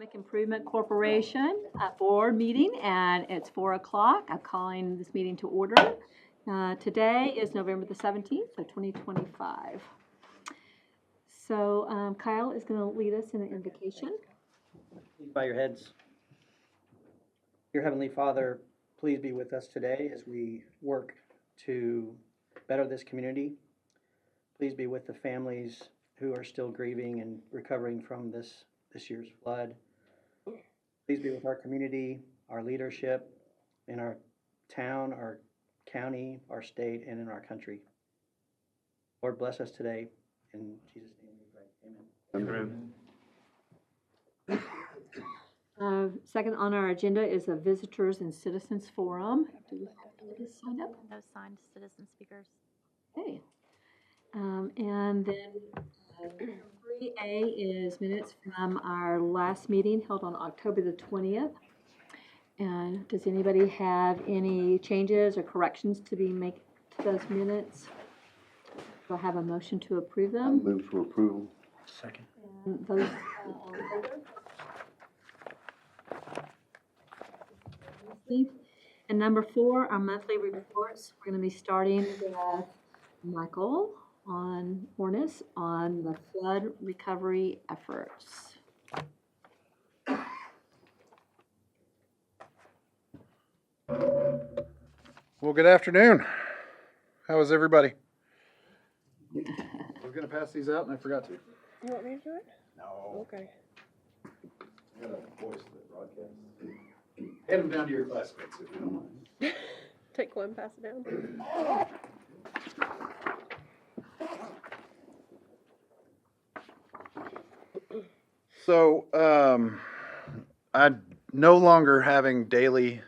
Economic Improvement Corporation board meeting, and it's 4 o'clock. I'm calling this meeting to order. Today is November the 17th of 2025. So Kyle is going to lead us in an invocation. Please bow your heads. Dear Heavenly Father, please be with us today as we work to better this community. Please be with the families who are still grieving and recovering from this year's flood. Please be with our community, our leadership, in our town, our county, our state, and in our country. Lord, bless us today. In Jesus' name we pray. Amen. Second on our agenda is a Visitors and Citizens Forum. Do we have anybody sign up? No signed citizen speakers. Okay. And then 3A is minutes from our last meeting held on October the 20th. And does anybody have any changes or corrections to be made to those minutes? Do I have a motion to approve them? Move for approval. Second. And those all in favor? And number 4, our monthly reports. We're going to be starting with Michael Ornis on the flood recovery efforts. Well, good afternoon. How is everybody? I was going to pass these out and I forgot to. You want me to do it? No. Okay. I got a voice for the broadcast. Hand them down to your classmates if you don't mind. Take one, pass it down. So, I'm no longer having daily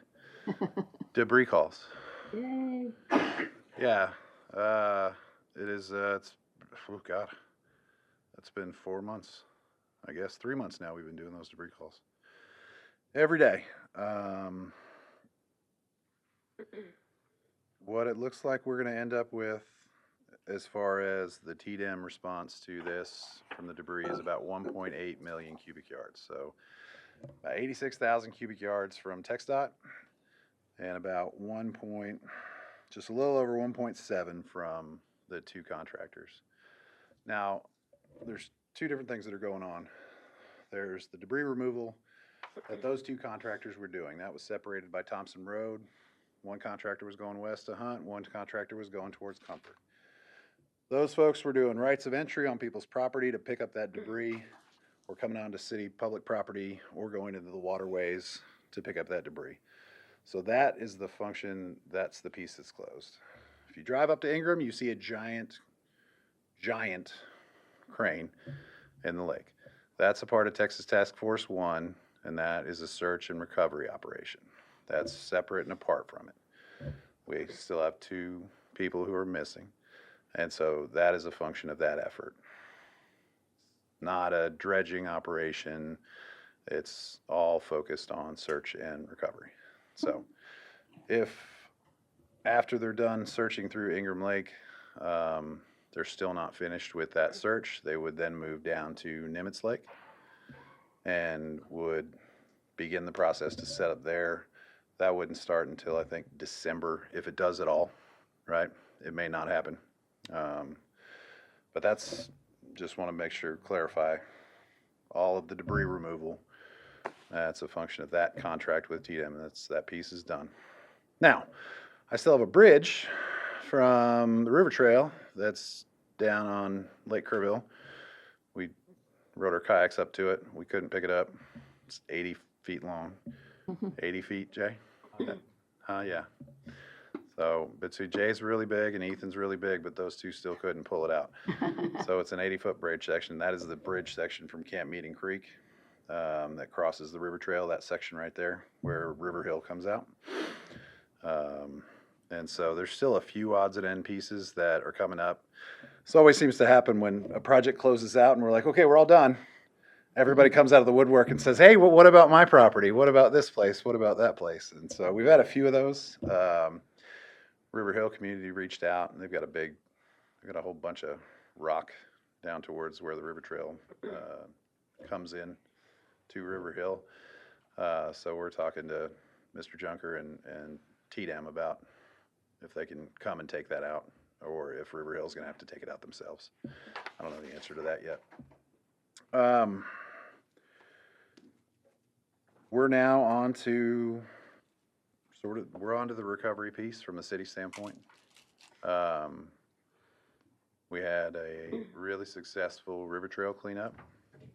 debris calls. Yay. Yeah. It is, it's, oh God. That's been 4 months. I guess 3 months now we've been doing those debris calls. Every day. What it looks like we're going to end up with as far as the TDEM response to this from the debris is about 1.8 million cubic yards. So about 86,000 cubic yards from TxDOT and about just a little over 1.7 from the two contractors. Now, there's two different things that are going on. There's the debris removal that those two contractors were doing. That was separated by Thompson Road. One contractor was going west to Hunt, one contractor was going towards Comfort. Those folks were doing rights of entry on people's property to pick up that debris, or coming onto city public property, or going into the waterways to pick up that debris. So that is the function, that's the piece that's closed. If you drive up to Ingram, you see a giant crane in the lake. That's a part of Texas Task Force 1, and that is a search and recovery operation. That's separate and apart from it. We still have 2 people who are missing, and so that is a function of that effort. Not a dredging operation. It's all focused on search and recovery. So if after they're done searching through Ingram Lake, they're still not finished with that search, they would then move down to Nimitz Lake and would begin the process to set up there. That wouldn't start until I think December, if it does at all, right? It may not happen. But that's, just want to make sure, clarify, all of the debris removal, that's a function of that contract with TDEM. That piece is done. Now, I still have a bridge from the river trail that's down on Lake Kerrville. We rode our kayaks up to it. We couldn't pick it up. It's 80 feet long. 80 feet, Jay? Yeah. So, but see, Jay's really big and Ethan's really big, but those two still couldn't pull it out. So it's an 80-foot bridge section. That is the bridge section from Camp Meeting Creek that crosses the river trail, that section right there where River Hill comes out. And so there's still a few odds and end pieces that are coming up. This always seems to happen when a project closes out and we're like, okay, we're all done. Everybody comes out of the woodwork and says, hey, well, what about my property? What about this place? What about that place? And so we've had a few of those. River Hill community reached out, and they've got a whole bunch of rock down towards where the river trail comes in to River Hill. So we're talking to Mr. Junker and TDM about if they can come and take that out, or if River Hill's gonna have to take it out themselves. I don't know the answer to that yet. We're now on to we're on to the recovery piece from a city standpoint. We had a really successful river trail cleanup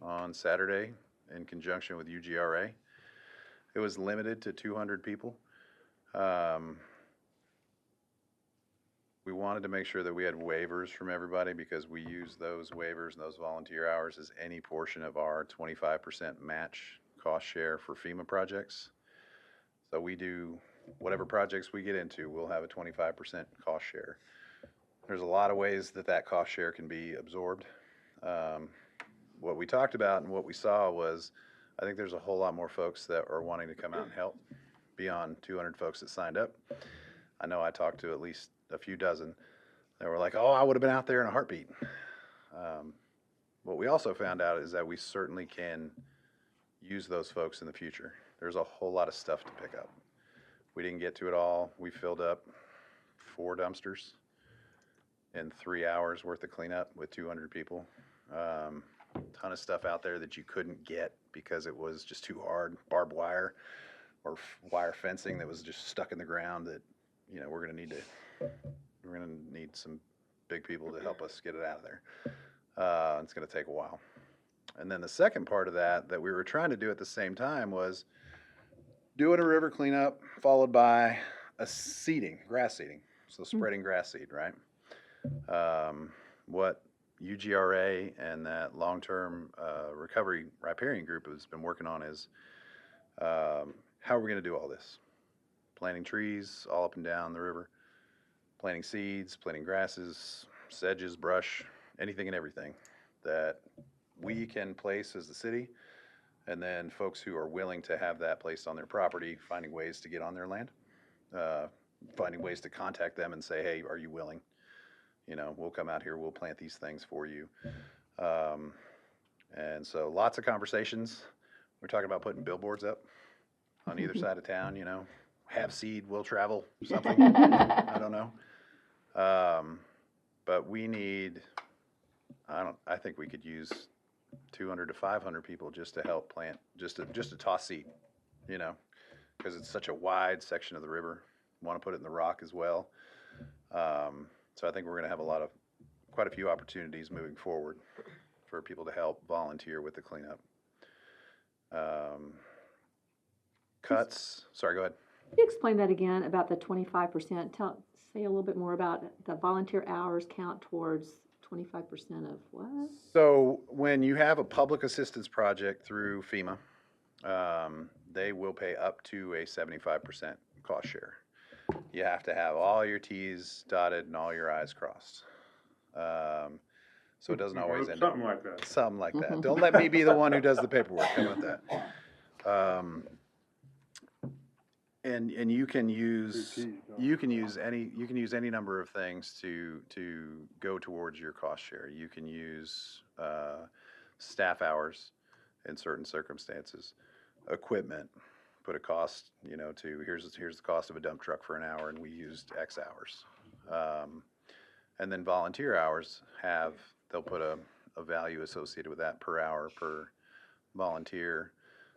on Saturday in conjunction with UGRA. It was limited to 200 people. We wanted to make sure that we had waivers from everybody because we use those waivers and those volunteer hours as any portion of our 25% match cost share for FEMA projects. So we do whatever projects we get into, we'll have a 25% cost share. There's a lot of ways that that cost share can be absorbed. What we talked about and what we saw was, I think there's a whole lot more folks that are wanting to come out and help beyond 200 folks that signed up. I know I talked to at least a few dozen that were like, oh, I would have been out there in a heartbeat. What we also found out is that we certainly can use those folks in the future. There's a whole lot of stuff to pick up. We didn't get to it all. We filled up 4 dumpsters in 3 hours worth of cleanup with 200 people. Ton of stuff out there that you couldn't get because it was just too hard. Barbed wire or wire fencing that was just stuck in the ground that, you know, we're gonna need some big people to help us get it out of there. It's gonna take a while. And then the second part of that we were trying to do at the same time was doing a river cleanup followed by a seeding, grass seeding. So spreading grass seed, right? What UGRA and that long-term recovery riparian group has been working on is how are we gonna do all this? Planting trees all up and down the river, planting seeds, planting grasses, sedges, brush, anything and everything that we can place as the city, and then folks who are willing to have that placed on their property, finding ways to get on their land, finding ways to contact them and say, hey, are you willing? You know, we'll come out here, we'll plant these things for you. And so lots of conversations. We're talking about putting billboards up on either side of town, you know, have seed, will travel, something. I don't know. But we need, I think we could use 200 to 500 people just to help plant, just to toss seed, you know, because it's such a wide section of the river. Want to put it in the rock as well. So I think we're going to have quite a few opportunities moving forward for people to help volunteer with the cleanup. Sorry, go ahead. Can you explain that again about the 25%? Say a little bit more about the volunteer hours count towards 25% of what? So when you have a public assistance project through FEMA, they will pay up to a 75% cost share. You have to have all your T's dotted and all your I's crossed. So it doesn't always end up. Something like that. Something like that. Don't let me be the one who does the paperwork. How about that? And you can use any number of things to go towards your cost share. You can use staff hours in certain circumstances, equipment, put a cost, you know, to here's the cost of a dump truck for an hour, and we used X hours. And then volunteer hours they'll put a value associated with that per hour per volunteer.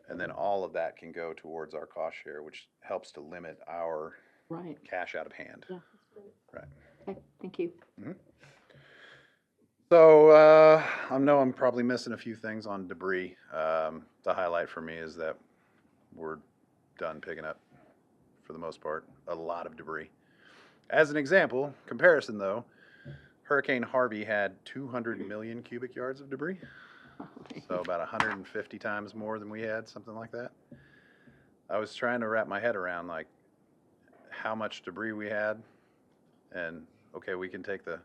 And then all of that can go towards our cost share, which helps to limit our Right. cash out of hand. Yeah. Right. Okay, thank you. So I know I'm probably missing a few things on debris. The highlight for me is that we're done picking up, for the most part, a lot of debris. As an example, comparison though, Hurricane Harvey had 200 million cubic yards of debris. So about 150 times more than we had, something like that. I was trying to wrap my head around like how much debris we had, and okay, we can take the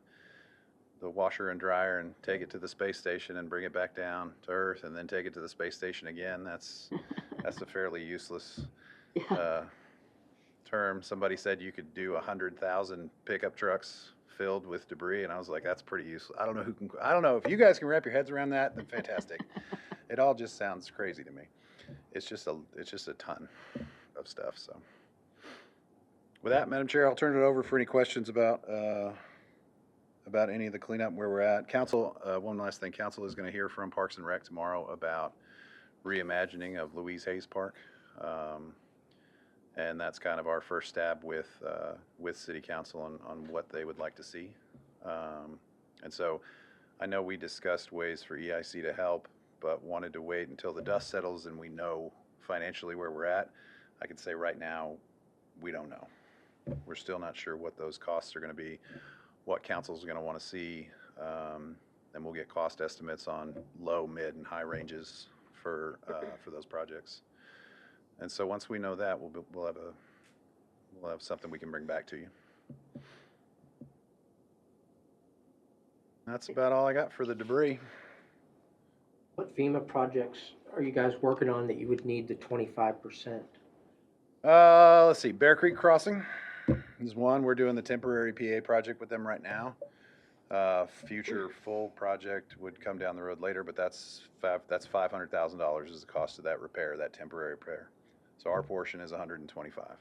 washer and dryer and take it to the space station and bring it back down to Earth and then take it to the space station again. That's a fairly useless term. Somebody said you could do 100,000 pickup trucks filled with debris, and I was like, that's pretty useful. I don't know if you guys can wrap your heads around that, then fantastic. It all just sounds crazy to me. It's just a ton of stuff, so. With that, Madam Chair, I'll turn it over for any questions about any of the cleanup where we're at. Council, one last thing, council is gonna hear from Parks and Rec tomorrow about reimagining of Louise Hayes Park. And that's kind of our first stab with city council on what they would like to see. And so I know we discussed ways for EIC to help, but wanted to wait until the dust settles and we know financially where we're at. I can say right now, we don't know. We're still not sure what those costs are gonna be, what council's gonna wanna see. And we'll get cost estimates on low, mid, and high ranges for those projects. And so once we know that, we'll have something we can bring back to you. That's about all I got for the debris. What FEMA projects are you guys working on that you would need the 25%? Let's see, Bear Creek Crossing is one. We're doing the temporary PA project with them right now. Future full project would come down the road later, but that's $500,000 is the cost of that repair, that temporary repair. So our portion is $125,000.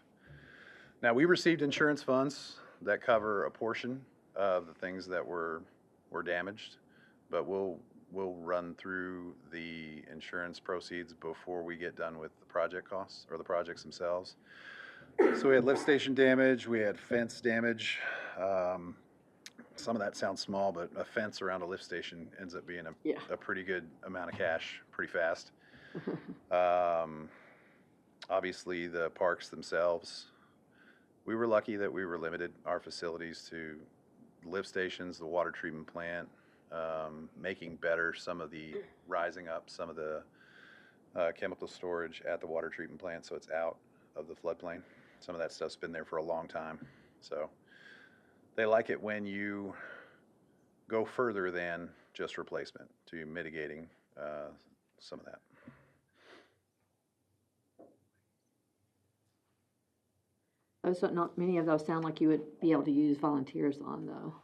Now, we received insurance funds that cover a portion of the things that were damaged, but we'll run through the insurance proceeds before we get done with the project costs or the projects themselves. So we had lift station damage, we had fence damage. Some of that sounds small, but a fence around a lift station ends up being a pretty good amount of cash pretty fast. Obviously, the parks themselves, we were lucky that we were limited our facilities to lift stations, the water treatment plant, making better rising up some of the chemical storage at the water treatment plant so it's out of the floodplain. Some of that stuff's been there for a long time. So they like it when you go further than just replacement to mitigating some of that. Those are not, many of those sound like you would be able to use volunteers on, though.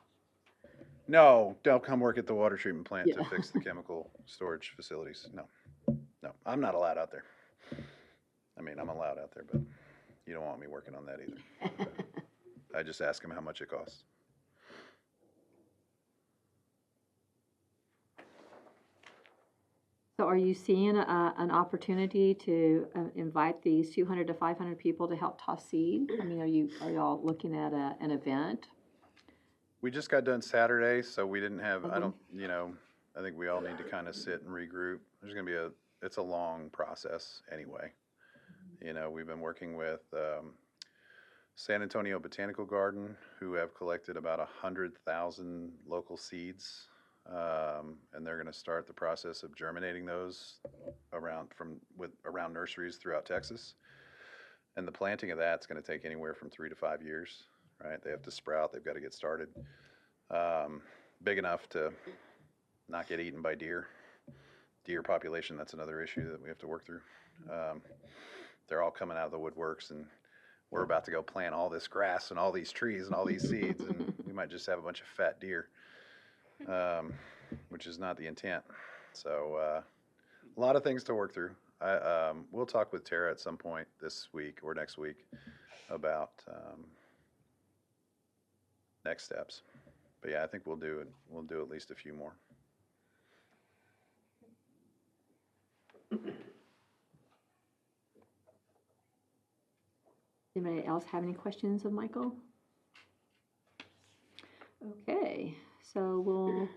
No, don't come work at the water treatment plant to Yeah. fix the chemical storage facilities. No, I'm not allowed out there. I mean, I'm allowed out there, but you don't want me working on that either. I just ask them how much it costs. So are you seeing an opportunity to invite these 200 to 500 people to help toss seed? I mean, are y'all looking at an event? We just got done Saturday, so we didn't have, I think we all need to kind of sit and regroup. There's gonna be it's a long process anyway. We've been working with San Antonio Botanical Garden, who have collected about 100,000 local seeds. And they're gonna start the process of germinating those around nurseries throughout Texas. And the planting of that's gonna take anywhere from 3 to 5 years, right? They have to sprout, they've got to get started. Big enough to not get eaten by deer. Deer population, that's another issue that we have to work through. They're all coming out of the woodworks, and we're about to go plant all this grass and all these trees and all these seeds, and we might just have a bunch of fat deer, which is not the intent. So a lot of things to work through. We'll talk with Tara at some point this week or next week about next steps. But yeah, I think we'll do at least a few more. Anybody else have any questions of Michael? Okay, so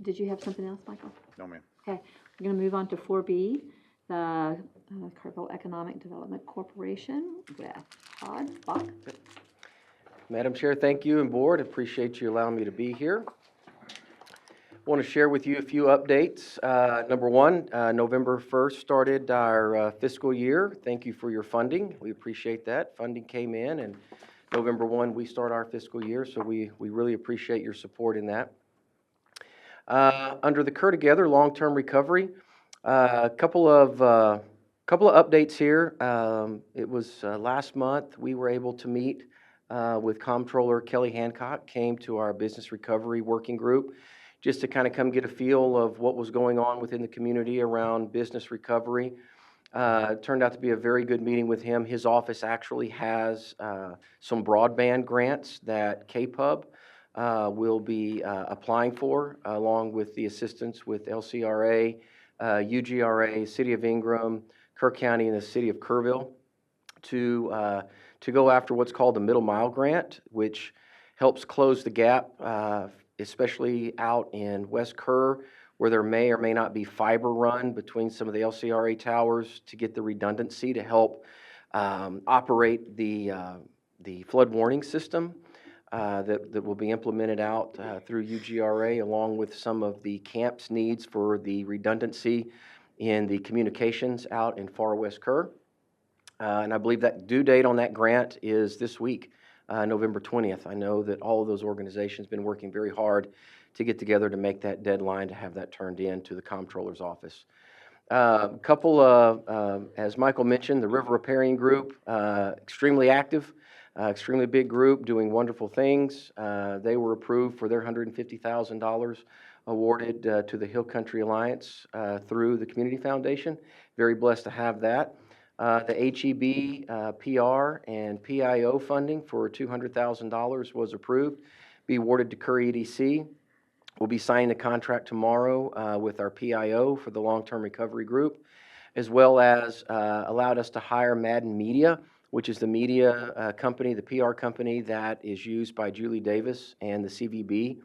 did you have something else, Michael? No, ma'am. Okay, we're going to move on to 4B, the Carville Economic Development Corporation with Todd Bach. Madam Chair, thank you and board. Appreciate you allowing me to be here. I want to share with you a few updates. Number one, November 1st started our fiscal year. Thank you for your funding. We appreciate that. Funding came in, and November 1, we start our fiscal year, so we really appreciate your support in that. Under the CUR Together long-term recovery, a couple of updates here. It was last month we were able to meet with Comptroller Kelly Hancock, came to our business recovery working group just to kind of come get a feel of what was going on within the community around business recovery. It turned out to be a very good meeting with him. His office actually has some broadband grants that KPUB will be applying for, along with the assistance with LCRA, UGRA, City of Ingram, Kirk County, and the City of Kerrville to go after what's called the Middle Mile Grant, which helps close the gap, especially out in West Kerr, where there may or may not be fiber run between some of the LCRA towers to get the redundancy to help operate the flood warning system that will be implemented out through UGRA, along with some of the camp's needs for the redundancy in the communications out in far West Kerr. And I believe that due date on that grant is this week, November 20th. I know that all of those organizations have been working very hard to get together to make that deadline, to have that turned in to the comptroller's office. Couple of, as Michael mentioned, the River Repairing Group, extremely active, extremely big group, doing wonderful things. They were approved for their $150,000 awarded to the Hill Country Alliance through the Community Foundation. Very blessed to have that. The HEB PR and PIO funding for $200,000 was approved, be awarded to Kerr EDC. We'll be signing the contract tomorrow with our PIO for the long-term recovery group, as well as allowed us to hire Madden Media, which is the media company, the PR company that is used by Julie Davis and the CVB.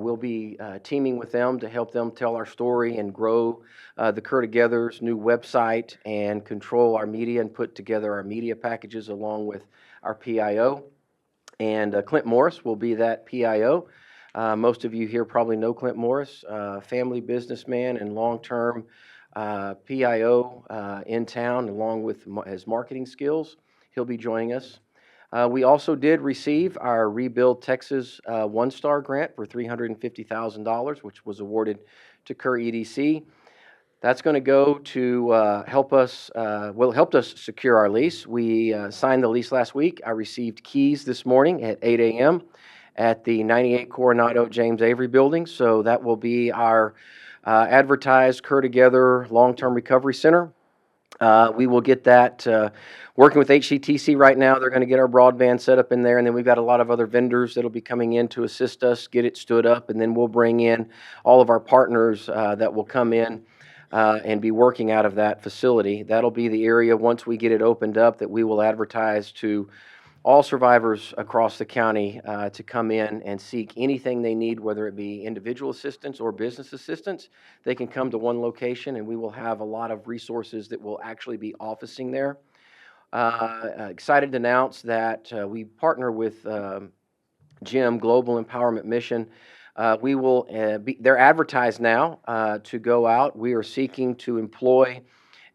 We'll be teaming with them to help them tell our story and grow the Kerr Together's new website and control our media and put together our media packages along with our PIO. And Clint Morris will be that PIO. Most of you here probably know Clint Morris, family businessman and long-term PIO in town, along with his marketing skills. He'll be joining us. We also did receive our Rebuild Texas one-star grant for $350,000, which was awarded to Kerr EDC. That's going to go to help us, well, it helped us secure our lease. We signed the lease last week. I received keys this morning at 8 a.m. at the 98 Coronado James Avery building. So that will be our advertised Kerr Together Long-Term Recovery Center. We will get that working with HCTC right now. They're going to get our broadband set up in there, and then we've got a lot of other vendors that'll be coming in to assist us get it stood up, and then we'll bring in all of our partners that will come in and be working out of that facility. That'll be the area, once we get it opened up, that we will advertise to all survivors across the county to come in and seek anything they need, whether it be individual assistance or business assistance. They can come to one location, and we will have a lot of resources that will actually be officing there. Excited to announce that we partner with GEM, Global Empowerment Mission. We will they're advertised now to go out. We are seeking to employ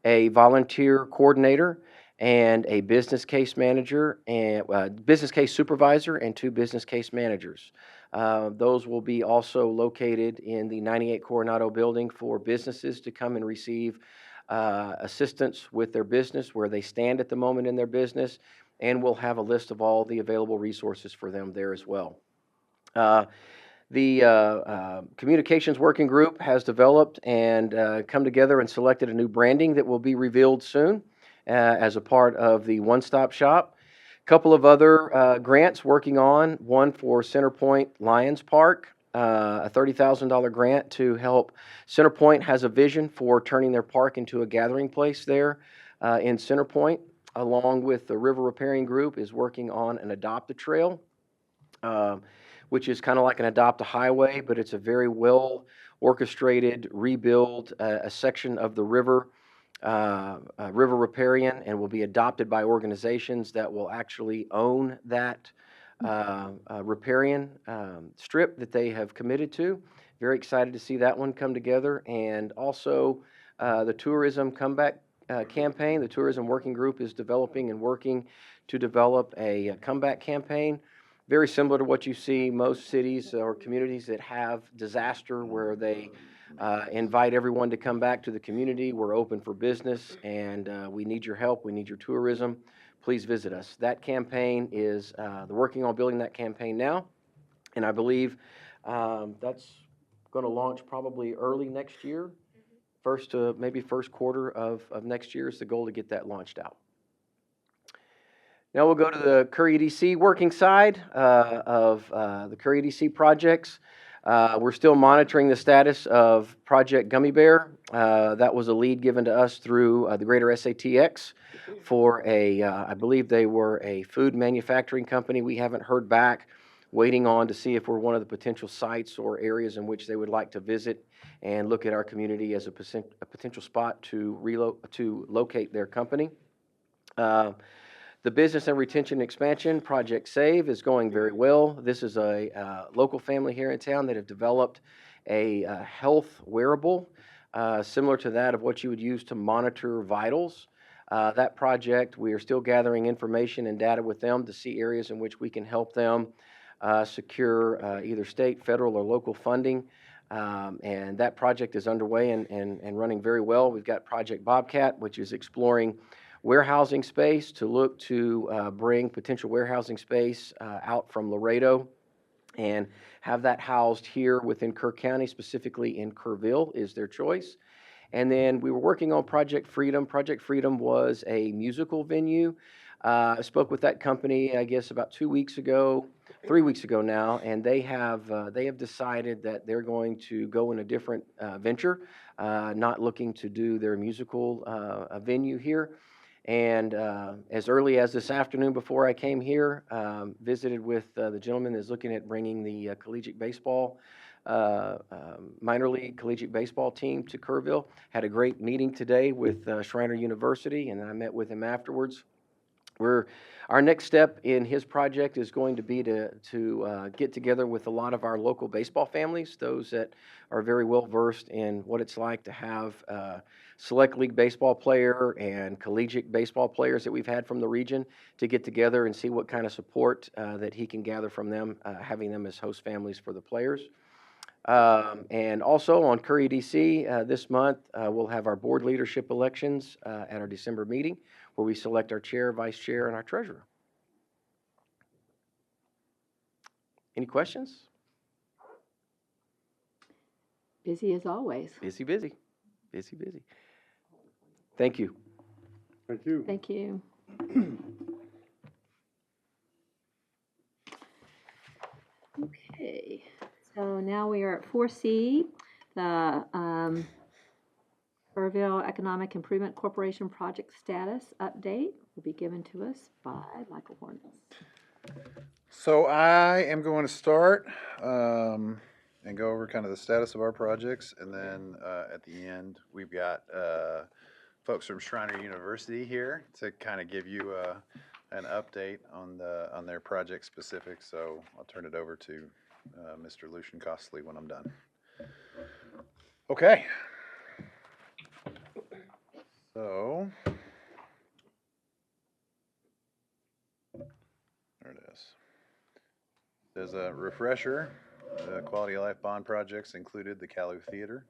a volunteer coordinator and a business case manager and business case supervisor and 2 business case managers. Those will be also located in the 98 Coronado building for businesses to come and receive assistance with their business, where they stand at the moment in their business, and we'll have a list of all the available resources for them there as well. The communications working group has developed and come together and selected a new branding that will be revealed soon as a part of the one-stop shop. A couple of other grants working on, one for Centerpoint Lions Park, a $30,000 grant to help. Centerpoint has a vision for turning their park into a gathering place there in Centerpoint, along with the River Repairing Group is working on an Adopt-A-Trail, which is kind of like an Adopt-A-Highway, but it's a very well orchestrated rebuild, a section of the river, River Riparian, and will be adopted by organizations that will actually own that riparian strip that they have committed to. Very excited to see that one come together. And also the tourism comeback campaign. The tourism working group is developing and working to develop a comeback campaign. Very similar to what you see most cities or communities that have disaster, where they invite everyone to come back to the community. We're open for business, and we need your help. We need your tourism. Please visit us. That campaign is, they're working on building that campaign now, and I believe that's going to launch probably early next year. Maybe first quarter of next year is the goal to get that launched out. Now we'll go to the Curry EDC working side of the Curry EDC projects. We're still monitoring the status of Project Gummy Bear. That was a lead given to us through the Greater SATX for I believe they were a food manufacturing company. We haven't heard back, waiting on to see if we're one of the potential sites or areas in which they would like to visit and look at our community as a potential spot to locate their company. The Business and Retention Expansion, Project SAVE, is going very well. This is a local family here in town that have developed a health wearable similar to that of what you would use to monitor vitals. That project, we are still gathering information and data with them to see areas in which we can help them secure either state, federal, or local funding. And that project is underway and running very well. We've got Project Bobcat, which is exploring warehousing space to look to bring potential warehousing space out from Laredo and have that housed here within Kerr County, specifically in Kerrville is their choice. And then we were working on Project Freedom. Project Freedom was a musical venue. I spoke with that company, I guess, about 3 weeks ago now, and they have decided that they're going to go in a different venture, not looking to do their musical venue here. And as early as this afternoon before I came here, visited with the gentleman that's looking at bringing the collegiate baseball, minor league collegiate baseball team to Kerrville. Had a great meeting today with Schreiner University, and I met with him afterwards. Our next step in his project is going to be to get together with a lot of our local baseball families, those that are very well versed in what it's like to have select league baseball player and collegiate baseball players that we've had from the region, to get together and see what kind of support that he can gather from them, having them as host families for the players. And also on Curry EDC this month, we'll have our board leadership elections at our December meeting, where we select our chair, vice chair, and our treasurer. Any questions? Busy as always. Busy, busy, busy, busy. Thank you. Thank you. Thank you. Okay, so now we are at 4C, the Kerrville Economic Improvement Corporation project status update will be given to us by Michael Hornus. So I am going to start and go over kind of the status of our projects, and then at the end we've got folks from Schreiner University here to kind of give you an update on their project specifics. So I'll turn it over to Mr. Lucian Costley when I'm done. Okay. So there it is. As a refresher, the quality of life bond projects included the Calou Theater,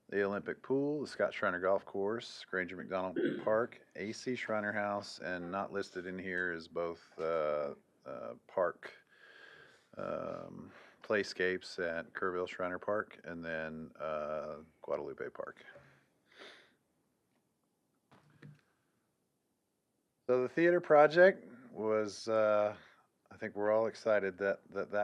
the Olympic Pool, the Scott Schreiner Golf Course, Granger McDonald Park, AC Schreiner House, and not listed in here is both park playscapes at Kerrville Schreiner Park and then Guadalupe Park. So the theater project was, I think we're all excited that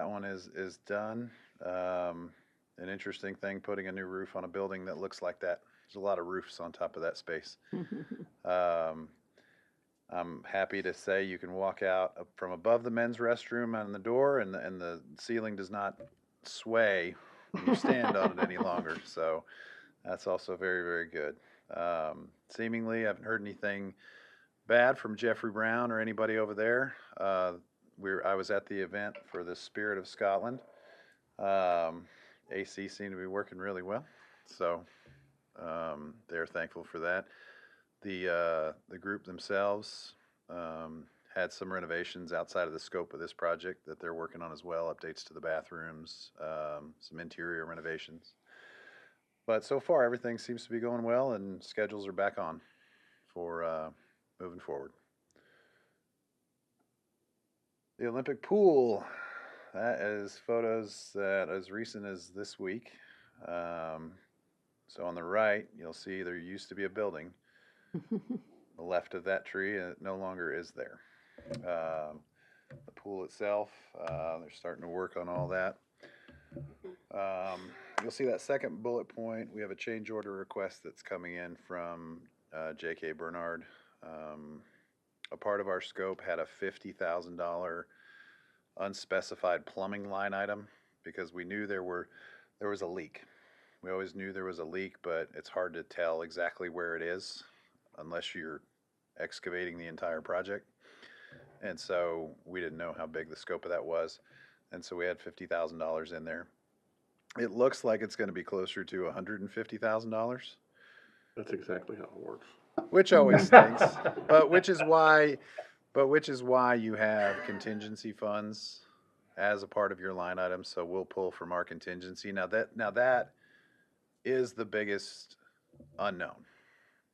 one is done. An interesting thing, putting a new roof on a building that looks like that. There's a lot of roofs on top of that space. I'm happy to say you can walk out from above the men's restroom on the door, and the ceiling does not sway when you stand on it any longer. So that's also very, very good. Seemingly, I haven't heard anything bad from Jeffrey Brown or anybody over there. I was at the event for the Spirit of Scotland. AC seemed to be working really well, so they're thankful for that. The group themselves had some renovations outside of the scope of this project that they're working on as well, updates to the bathrooms, some interior renovations. But so far, everything seems to be going well, and schedules are back on for moving forward. The Olympic Pool, that is photos that as recent as this week. So on the right, you'll see there used to be a building. The left of that tree, and it no longer is there. The pool itself, they're starting to work on all that. You'll see that second bullet point, we have a change order request that's coming in from J.K. Bernard. A part of our scope had a $50,000 unspecified plumbing line item because we knew there was a leak. We always knew there was a leak, but it's hard to tell exactly where it is unless you're excavating the entire project. And so we didn't know how big the scope of that was. And so we had $50,000 in there. It looks like it's going to be closer to $150,000, That's exactly how it works. which always stinks. But which is why you have contingency funds as a part of your line item. So we'll pull from our contingency. Now that is the biggest unknown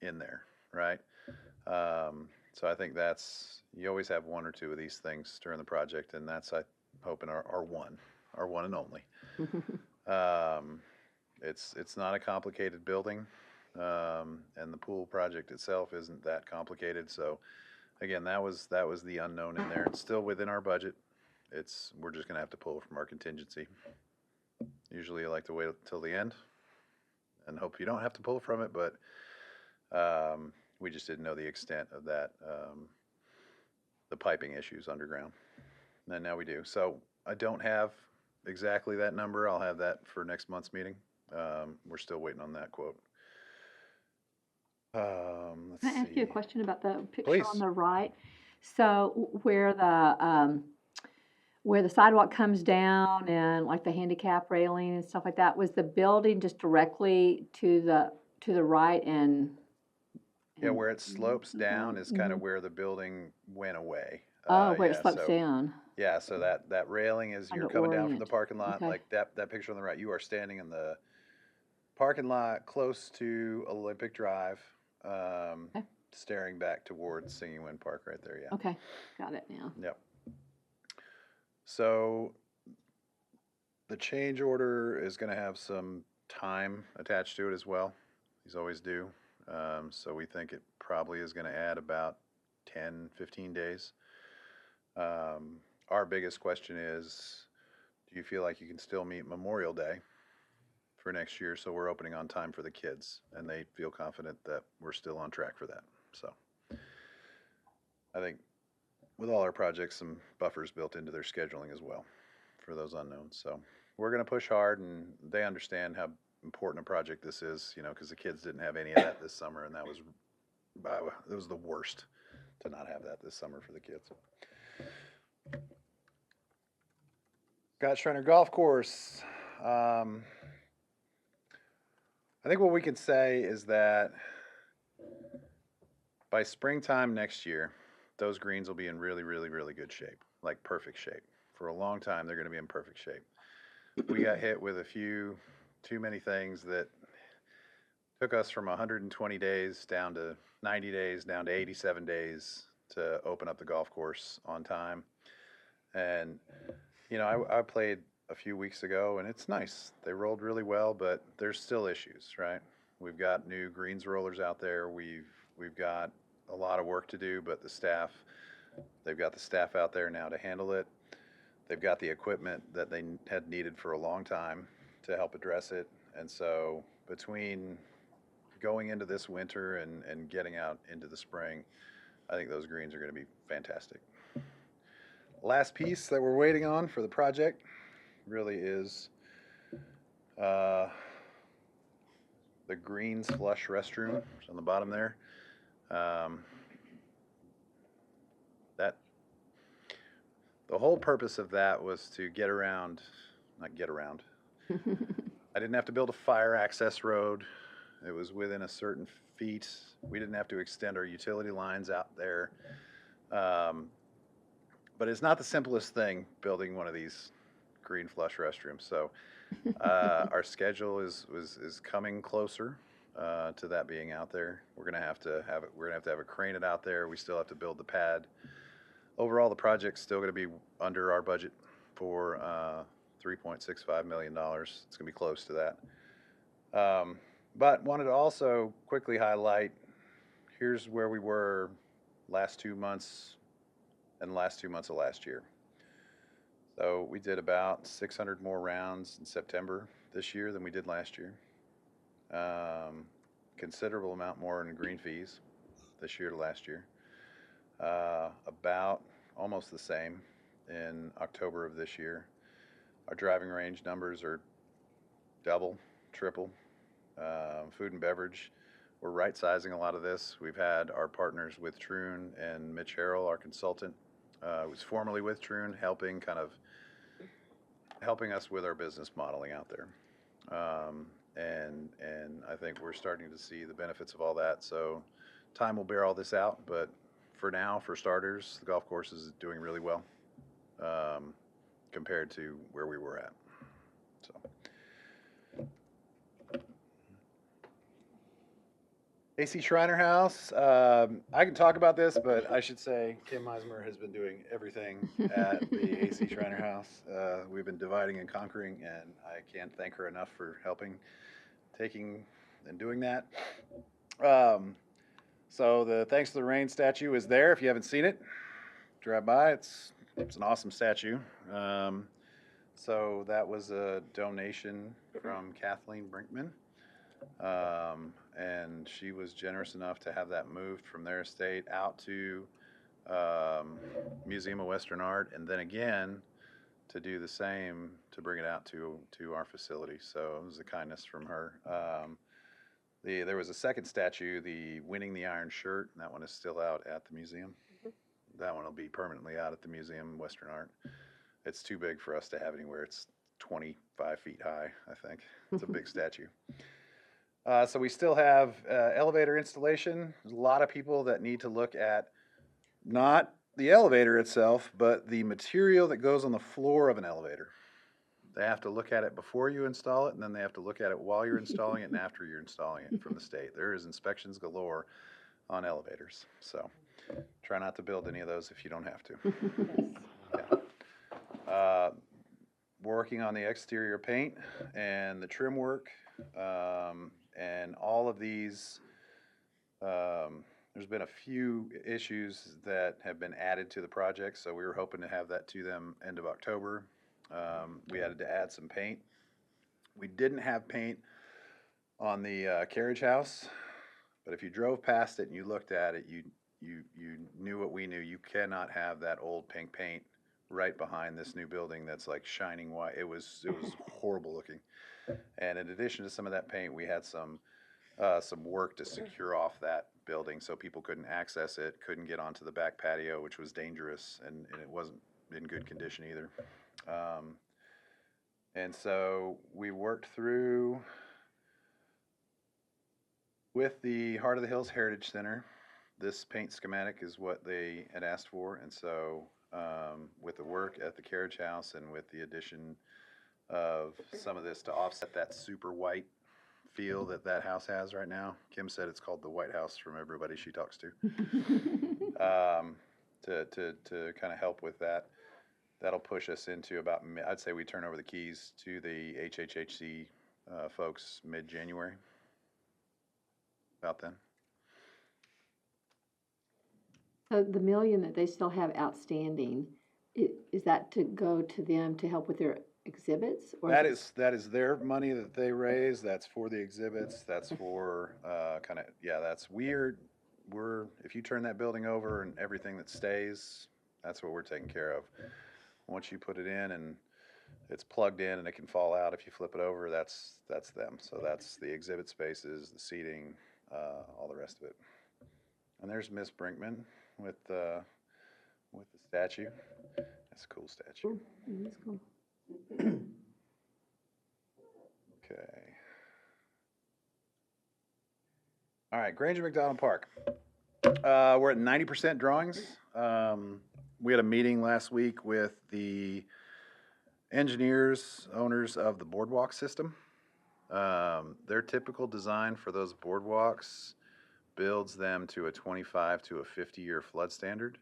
in there, right? So I think you always have one or two of these things during the project, and that's, I'm hoping, our one and only. It's not a complicated building, and the pool project itself isn't that complicated. So again, that was the unknown in there. It's still within our budget. We're just gonna have to pull from our contingency. Usually I like to wait till the end and hope you don't have to pull from it, but we just didn't know the extent of that, the piping issues underground. And now we do. So I don't have exactly that number. I'll have that for next month's meeting. We're still waiting on that quote. Let's Can I ask you a see. question about the picture Please. on the right? So where the sidewalk comes down and like the handicap railing and stuff like that, was the building just directly to the right and? Yeah, where it slopes down is kind of where the building went away. Oh, where yeah, it slopes so- down. Yeah, so that railing is, Kind you're of coming down from the orient. parking lot, Okay. like that picture on the right, you are standing in the parking lot close to Olympic Drive, staring back towards Singing Wind Park right there, yeah. Okay, got it now. Yep. So the change order is gonna have some time attached to it as well. These always do. So we think it probably is gonna add about 10, 15 days. Our biggest question is, do you feel like you can still meet Memorial Day for next year? So we're opening on time for the kids, and they feel confident that we're still on track for that. So I think with all our projects, some buffers built into their scheduling as well for those unknowns. So we're going to push hard, and they understand how important a project this is, because the kids didn't have any of that this summer, and it was the worst to not have that this summer for the kids. Scott Schreiner Golf Course. I think what we can say is that by springtime next year, those greens will be in really, really, really good shape, like perfect shape. For a long time, they're going to be in perfect shape. We got hit with a few too many things that took us from 120 days down to 90 days, down to 87 days to open up the golf course on time. And I played a few weeks ago, and it's nice. They rolled really well, but there's still issues, right? We've got new greens rollers out there. We've got a lot of work to do, but they've got the staff out there now to handle it. They've got the equipment that they had needed for a long time to help address it. And so between going into this winter and getting out into the spring, I think those greens are going to be fantastic. Last piece that we're waiting on for the project really is the greens flush restroom on the bottom there. The whole purpose of that was to not get around. I didn't have to build a fire access road. It was within a certain feet. We didn't have to extend our utility lines out there. But it's not the simplest thing building one of these green flush restrooms. So our schedule is coming closer to that being out there. We're gonna have to have a crane it out there. We still have to build the pad. Overall, the project's still gonna be under our budget for $3.65 million. It's gonna be close to that. But wanted to also quickly highlight, here's where we were last 2 months and the last 2 months of last year. So we did about 600 more rounds in September this year than we did last year. Considerable amount more in green fees this year to last year. About almost the same in October of this year. Our driving range numbers are double, triple. Food and beverage, we're right sizing a lot of this. We've had our partners with Troon and Mitch Harrell, our consultant, who's formerly with Troon, helping us with our business modeling out there. And I think we're starting to see the benefits of all that. So time will bear all this out, but for now, for starters, the golf course is doing really well compared to where we were at. So. AC Shriner House, I can talk about this, but I should say Kim Meismer has been doing everything at the AC Shriner House. We've been dividing and conquering, and I can't thank her enough for helping, taking, and doing that. So the Thanks to the Rain statue is there. If you haven't seen it, drive by. It's an awesome statue. So that was a donation from Kathleen Brinkman. And she was generous enough to have that moved from their estate out to Museum of Western Art, and then again to do the same to bring it out to our facility. So it was a kindness from her. There was a second statue, the Winning the Iron Shirt, and that one is still out at the museum. That one will be permanently out at the Museum of Western Art. It's too big for us to have anywhere. It's 25 feet high, I think. It's a big statue. So we still have elevator installation. There's a lot of people that need to look at not the elevator itself, but the material that goes on the floor of an elevator. They have to look at it before you install it, and then they have to look at it while you're installing it and after you're installing it from the state. There is inspections galore on elevators. So try not to build any of those if you don't have to. Yeah. Working on the exterior paint and the trim work. And all of these, there's been a few issues that have been added to the project, so we were hoping to have that to them end of October. We had to add some paint. We didn't have paint on the carriage house, but if you drove past it and you looked at it, you knew what we knew. You cannot have that old pink paint right behind this new building that's like shining white. It was horrible looking. And in addition to some of that paint, we had some work to secure off that building so people couldn't access it, couldn't get onto the back patio, which was dangerous, and it wasn't in good condition either. And so we worked through with the Heart of the Hills Heritage Center. This paint schematic is what they had asked for, and so with the work at the carriage house and with the addition of some of this to offset that super white feel that house has right now. Kim said it's called the White House from everybody she talks to. To kind of help with that. That'll push us into about, I'd say we turn over the keys to the HHHC folks mid-January. About then. So the million that they still have outstanding, is that to go to them to help with their exhibits? Or That is their money that they raise. That's for the exhibits. That's for that's weird. If you turn that building over and everything that stays, that's what we're taking care of. Once you put it in and it's plugged in and it can fall out if you flip it over, that's them. So that's the exhibit spaces, the seating, all the rest of it. And there's Miss Brinkman with the statue. That's a cool statue. That's cool. Okay. All right, Granger McDonald Park. We're at 90% drawings. We had a meeting last week with the engineers, owners of the boardwalk system. Their typical design for those boardwalks builds them to a 25 to a 50-year flood standard.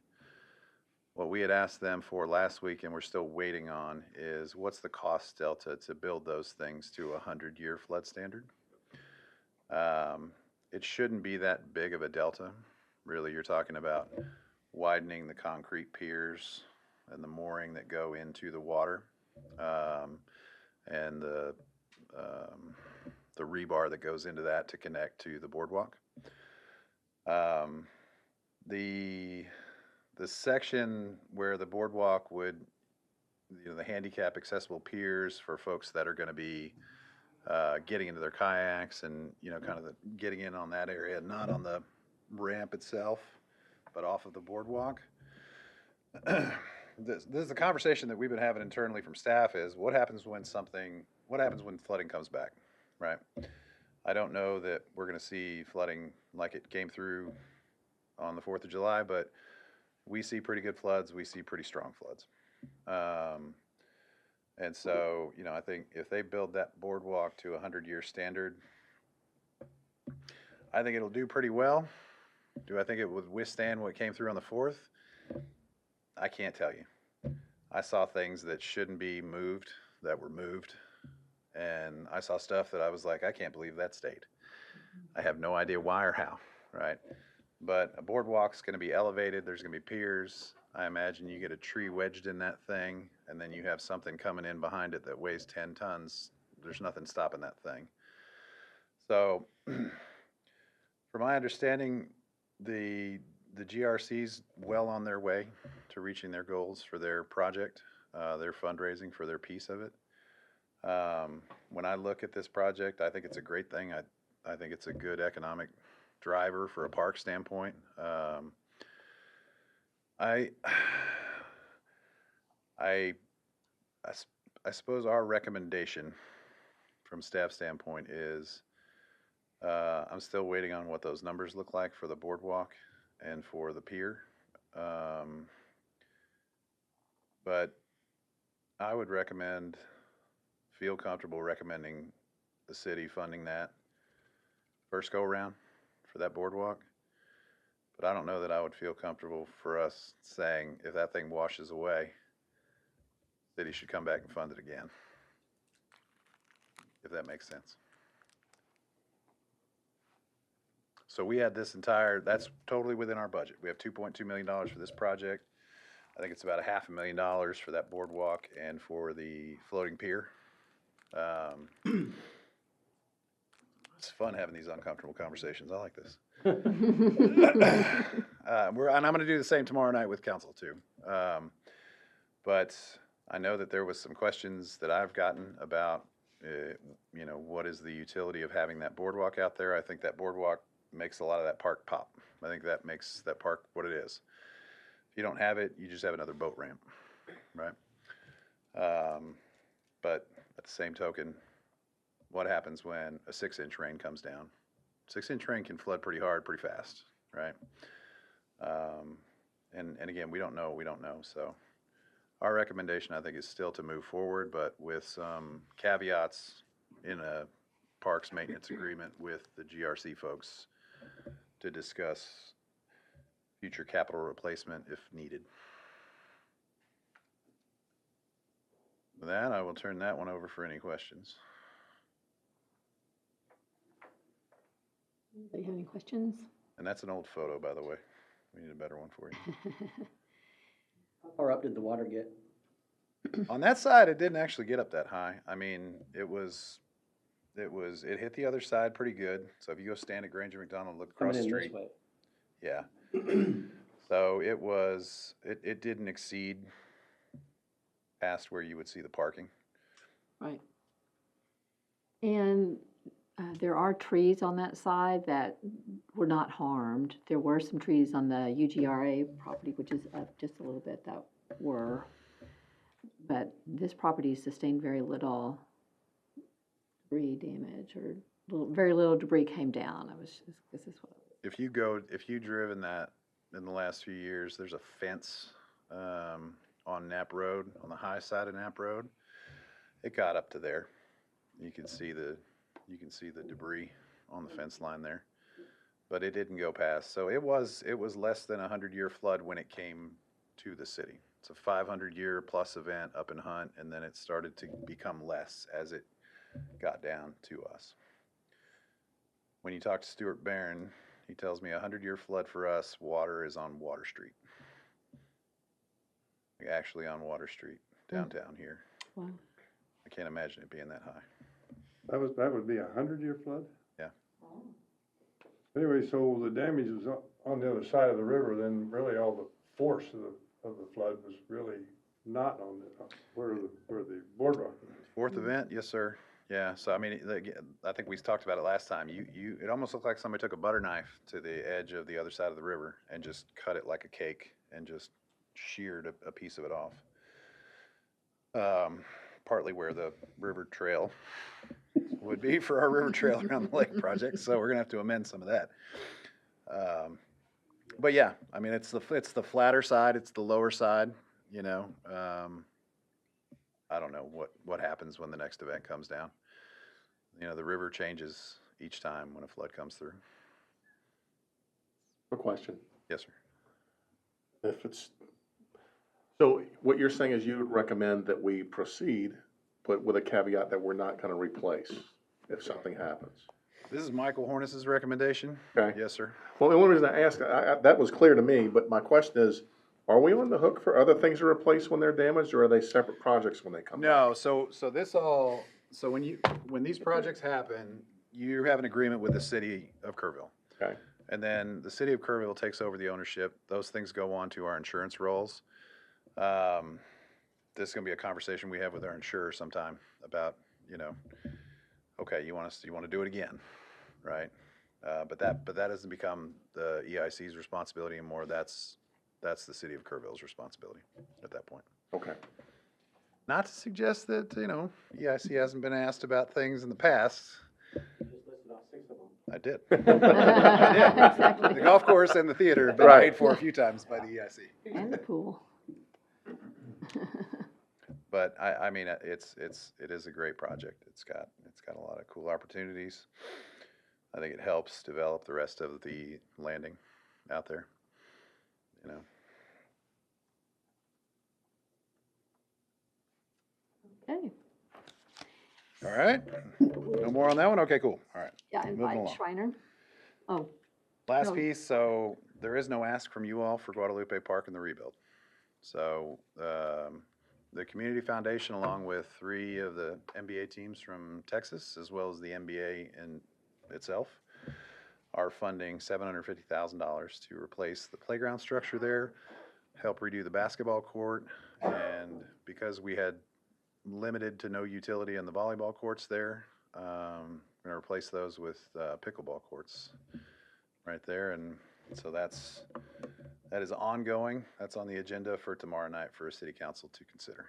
What we had asked them for last week, and we're still waiting on, is what's the cost delta to build those things to a 100-year flood standard? It shouldn't be that big of a delta. Really, you're talking about widening the concrete piers and the mooring that go into the water, and the rebar that goes into that to connect to the boardwalk. Um, the section where the boardwalk would, the handicap accessible piers for folks that are going to be getting into their kayaks and, kind of getting in on that area, not on the ramp itself, but off of the boardwalk. This is a conversation that we've been having internally from staff is what happens when flooding comes back, right? I don't know that we're going to see flooding like it came through on the 4th of July, but we see pretty good floods. We see pretty strong floods. And so, I think if they build that boardwalk to a 100-year standard, I think it'll do pretty well. Do I think it would withstand what came through on the 4th? I can't tell you. I saw things that shouldn't be moved that were moved. And I saw stuff that I was like, I can't believe that stayed. I have no idea why or how, right? But a boardwalk's going to be elevated. There's going to be piers. I imagine you get a tree wedged in that thing, and then you have something coming in behind it that weighs 10 tons. There's nothing stopping that thing. So, from my understanding, the GRC's well on their way to reaching their goals for their project, their fundraising for their piece of it. When I look at this project, I think it's a great thing. I think it's a good economic driver for a park standpoint. I suppose our recommendation from staff standpoint is I'm still waiting on what those numbers look like for the boardwalk and for the pier. But I would feel comfortable recommending the city funding that first go around for that boardwalk. But I don't know that I would feel comfortable for us saying if that thing washes away, city should come back and fund it again. If that makes sense. So we had that's totally within our budget. We have $2.2 million for this project. I think it's about $500,000 for that boardwalk and for the floating pier. It's fun having these uncomfortable conversations. I like this. And I'm going to do the same tomorrow night with council too. But I know that there was some questions that I've gotten about, what is the utility of having that boardwalk out there? I think that boardwalk makes a lot of that park pop. I think that makes that park what it is. If you don't have it, you just have another boat ramp, right? But at the same token, what happens when a 6-inch rain comes down? 6-inch rain can flood pretty hard, pretty fast, right? And again, we don't know. So our recommendation, I think, is still to move forward, but with some caveats in a parks maintenance agreement with the GRC folks to discuss future capital replacement if needed. With that, I will turn that one over for any questions. Anybody have any questions? And that's an old photo, by the way. We need a better one for you. How far up did the water get? On that side, it didn't actually get up that high. I mean, it hit the other side pretty good. So if you go stand at Granger McDonald, look across the Coming in street. this way. Yeah. So it didn't exceed past where you would see the parking. Right. And there are trees on that side that were not harmed. There were some trees on the UGRA property, which is up just a little bit, that were. But this property sustained very little debris damage, or very little debris came down. This is what. If you've driven that in the last few years, there's a fence on Knapp Road, on the high side of Knapp Road. It got up to there. You can see the debris on the fence line there, but it didn't go past. So it was less than a 100-year flood when it came to the city. It's a 500-year plus event up in Hunt, and then it started to become less as it got down to us. when you talk to Stuart Barron, he tells me 100-year flood for us, water is on Water Street. Like, actually on Water Street, downtown here. Wow. I can't imagine it being that high. That would be a 100-year flood? Yeah. Anyway, so the damage was on the other side of the river, then really all the force of the flood was really not on where the boardwalk is. Fourth event, yes, sir. Yeah, so I mean, I think we talked about it last time. It almost looked like somebody took a butter knife to the edge of the other side of the river and just cut it like a cake and just sheared a piece of it off. Partly where the river trail would be for our river trail around the lake project, so we're gonna have to amend some of that. But yeah, I mean, it's the flatter side, it's the lower side, you know. I don't know what happens when the next event comes down. You know, the river changes each time when a flood comes through. A question. Yes, sir. If it's, so what you're saying is you would recommend that we proceed, but with a caveat that we're not gonna replace if something happens? This is Michael Hornis's recommendation. Okay. Yes, sir. Well, the only reason I ask, that was clear to me, but my question is, are we on the hook for other things to replace when they're damaged, or are they separate projects when they come back? No, so when these projects happen, you have an agreement with the city of Kerrville. Okay. And then the city of Kerrville takes over the ownership. Those things go on to our insurance rolls. This is gonna be a conversation we have with our insurer sometime about, you know, okay, you want to do it again, right? But that doesn't become the EIC's responsibility anymore. That's the city of Kerrville's responsibility at that point. Okay. Not to suggest that, you know, EIC hasn't been asked about things in the past. I did. Exactly. The golf course and the theater have been Right. paid for a few times by the EIC. And the pool. But I mean, it is a great project. It's got a lot of cool opportunities. I think it helps develop the rest of the landing out there, you know. Okay. All right. No more on that one? Okay, cool. All right. Yeah, Moving invite along. Schreiner. Oh, Last No. piece, so there is no ask from you all for Guadalupe Park and the rebuild. So, the Community Foundation, along with 3 of the NBA teams from Texas, as well as the NBA in itself, are funding $750,000 to replace the playground structure there, help redo the basketball court, and because we had limited to no utility in the volleyball courts there, we're gonna replace those with pickleball courts right there, and so that is ongoing. That's on the agenda for tomorrow night for city council to consider.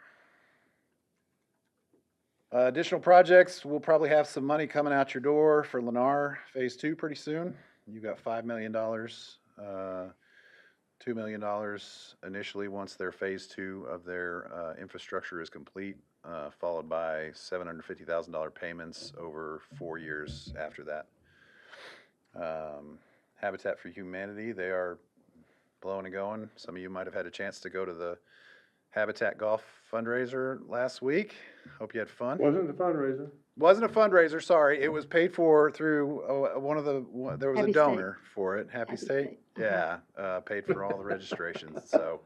Additional projects, we'll probably have some money coming out your door for Lennar Phase 2 pretty soon. You've got $5 million, $2 million initially once their Phase 2 of their infrastructure is complete, followed by $750,000 payments over 4 years after that. Habitat for Humanity, they are blowing and going. Some of you might have had a chance to go to the Habitat Golf fundraiser last week. Hope you had fun. Wasn't the fundraiser? Wasn't a fundraiser, sorry. It was paid for through there was Happy a State. donor for it. Happy Happy State? State. Yeah, paid for all the registrations. So,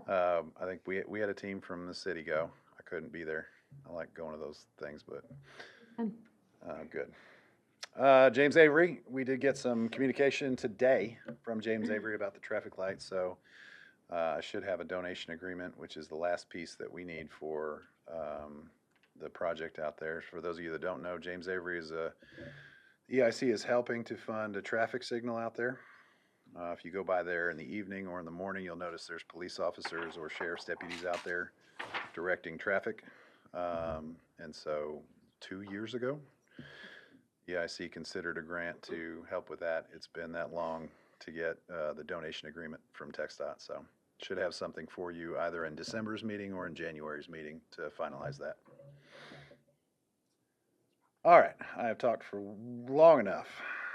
I think we had a team from the city go. I couldn't be there. I like going to those things, but, Fun. good. James Avery, we did get some communication today from James Avery about the traffic lights, so I should have a donation agreement, which is the last piece that we need for the project out there. For those of you that don't know, James Avery is EIC is helping to fund a traffic signal out there. If you go by there in the evening or in the morning, you'll notice there's police officers or sheriff's deputies out there directing traffic. And so 2 years ago, EIC considered a grant to help with that. It's been that long to get the donation agreement from TxDOT, so should have something for you either in December's meeting or in January's meeting to finalize that. All right, I have talked for long enough.